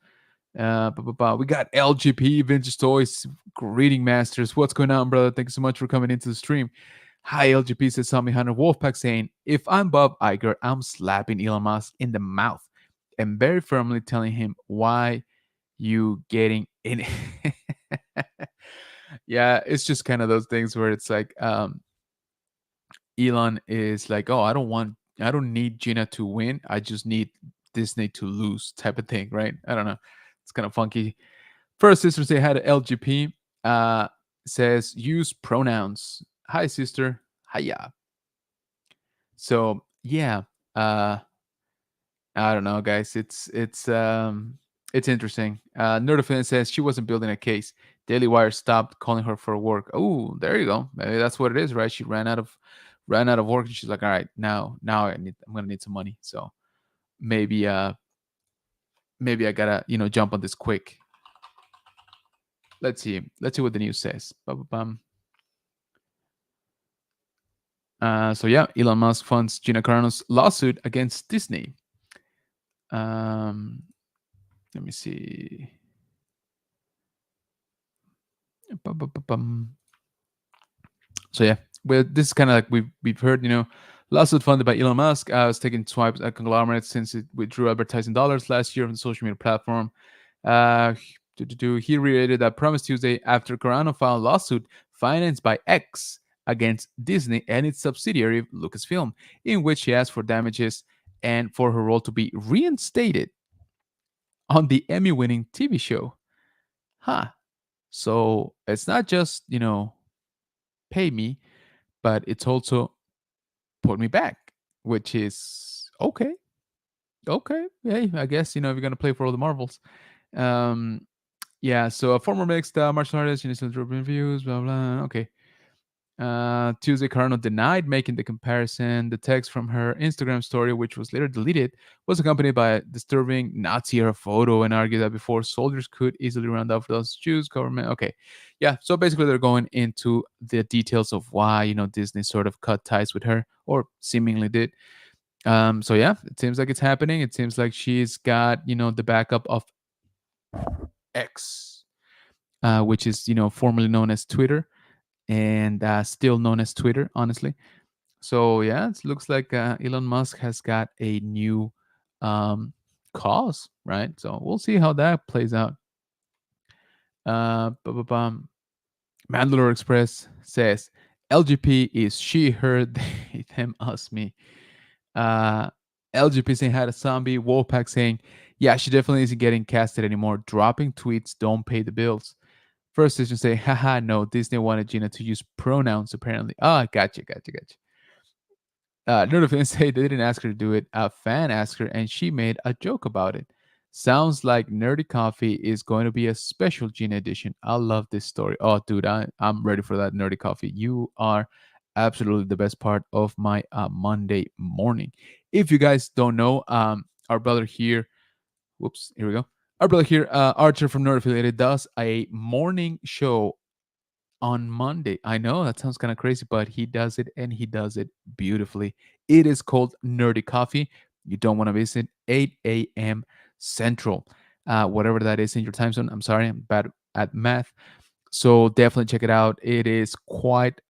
We got LGP Vintage Toys Greeting Masters. What's going on, brother? Thank you so much for coming into the stream. Hi, LGP says Tommy Hunter Wolfpack saying, if I'm Bob Iger, I'm slapping Elon Musk in the mouth and very firmly telling him why you getting in. Yeah, it's just kind of those things where it's like Elon is like, oh, I don't need Gina to win. I just need Disney to lose type of thing, right? I don't know. It's kind of funky. First sister say hi to LGP. Says use pronouns. Hi sister. Hiya. So yeah, I don't know, guys. It's interesting. Nerdafin says she wasn't building a case. Daily Wire stopped calling her for work. Oh, there you go. Maybe that's what it is, right? She ran out of work, and she's like, all right, now I'm gonna need some money. So maybe maybe I gotta jump on this quick. Let's see what the news says. Bum. So yeah, Elon Musk funds Gina Carano's lawsuit against Disney. Let me see. Bum. So yeah, this is kind of like we've heard, lawsuit funded by Elon Musk was taking swipes at conglomerates since it withdrew advertising dollars last year from the social media platform. Uh, he reiterated that promise Tuesday after Carano filed a lawsuit financed by X against Disney and its subsidiary Lucasfilm, in which she asked for damages and for her role to be reinstated on the Emmy-winning TV show. Huh. So it's not just pay me, but it's also put me back, which is okay. Okay, hey, I guess if you're gonna play for all the marbles. Um, yeah. So a former mixed martial artist, still dropping reviews, blah blah. Okay. Tuesday, Carano denied making the comparison. The text from her Instagram story, which was later deleted, was accompanied by a disturbing Nazi era photo and argued that before soldiers could easily round off those Jews, government. Okay. Yeah. So basically, they're going into the details of why, Disney sort of cut ties with her or seemingly did. So yeah, it seems like it's happening. It seems like she's got, the backup of X, which is, formerly known as Twitter and still known as Twitter, honestly. So yeah, it looks like Elon Musk has got a new um, cause, right? So we'll see how that plays out. Ba-ba-bum. Mandalore Express says LGP is she, her, they, them, us, me. Uh, LGP saying had a zombie. Wolfpack saying, yeah, she definitely isn't getting casted anymore. Dropping tweets don't pay the bills. First Station say, haha, no, Disney wanted Gina to use pronouns apparently. Ah, gotcha. Nerdfans say they didn't ask her to do it. A fan asked her, and she made a joke about it. Sounds like Nerdy Coffee is going to be a special Gina edition. I love this story. Oh, dude, I'm ready for that Nerdy Coffee. You are absolutely the best part of my Monday morning. If you guys don't know, our brother here, whoops, here we go. Our brother here, Archer from Nerd Affiliated, does a morning show on Monday. I know that sounds kind of crazy, but he does it and he does it beautifully. It is called Nerdy Coffee. You don't want to miss it. 8 a.m. Central, whatever that is in your time zone. I'm sorry, I'm bad at math. So definitely check it out. It is quite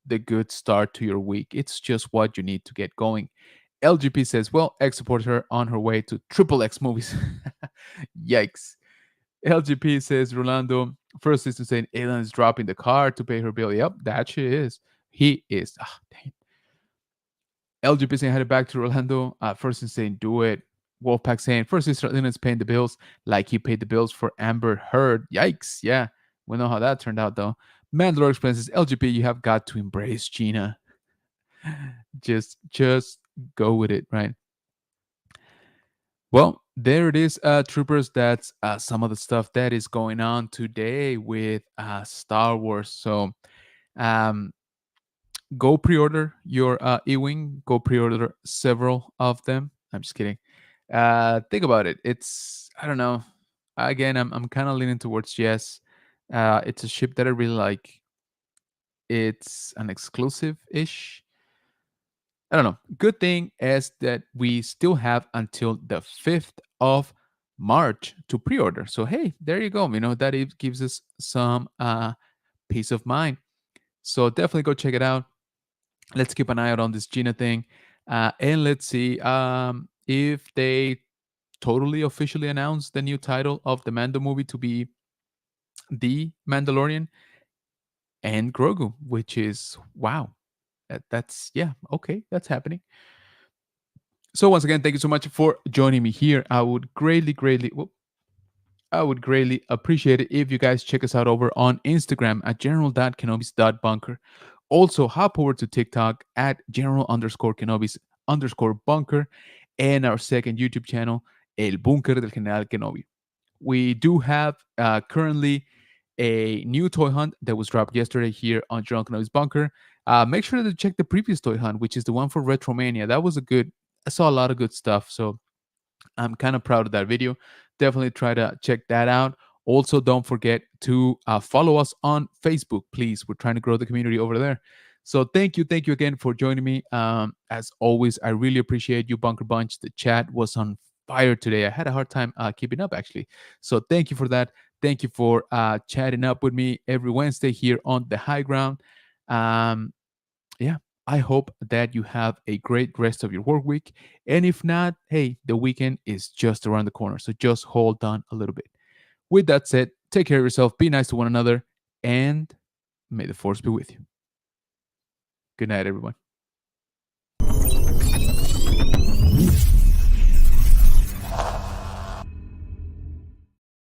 the good start to your week. It's just what you need to get going. LGP says, well, X supports her on her way to triple X movies. Yikes. LGP says Rolando first is to say Alan is dropping the car to pay her bill. Yep, that she is. He is. Ah, dang. LGP saying headed back to Rolando. First is saying do it. Wolfpack saying first is Leonard's paying the bills like he paid the bills for Amber Heard. Yikes. Yeah. We know how that turned out though. Mandalore explains LGP, you have got to embrace Gina. Just go with it, right? Well, there it is, troopers. That's some of the stuff that is going on today with Star Wars. So um, go pre-order your E-wing. Go pre-order several of them. I'm just kidding. Think about it. It's I don't know. Again, I'm kind of leaning towards yes. It's a ship that I really like. It's an exclusive ish. I don't know. Good thing is that we still have until the 5th of March to pre-order. So hey, there you go. That it gives us some peace of mind. So definitely go check it out. Let's keep an eye out on this Gina thing. And let's see if they totally officially announce the new title of the Mando movie to be The Mandalorian and Grogu, which is wow. That's yeah, okay, that's happening. So once again, thank you so much for joining me here. I would greatly appreciate it if you guys check us out over on Instagram at general.kenobis.bunker. Also, hop over to TikTok at general_kenobis_bunker and our second YouTube channel, El Bunker del General Kenobi. We do have currently a new toy hunt that was dropped yesterday here on General Kenobi's Bunker. Make sure to check the previous toy hunt, which is the one for Retromania. That was I saw a lot of good stuff. So I'm kind of proud of that video. Definitely try to check that out. Also, don't forget to follow us on Facebook, please. We're trying to grow the community over there. So thank you again for joining me. As always, I really appreciate you, Bunker Bunch. The chat was on fire today. I had a hard time keeping up, actually. So thank you for that. Thank you for chatting up with me every Wednesday here on the High Ground. Yeah, I hope that you have a great rest of your work week. And if not, hey, the weekend is just around the corner. So just hold on a little bit. With that said, take care of yourself, be nice to one another, and may the force be with you. Good night, everyone.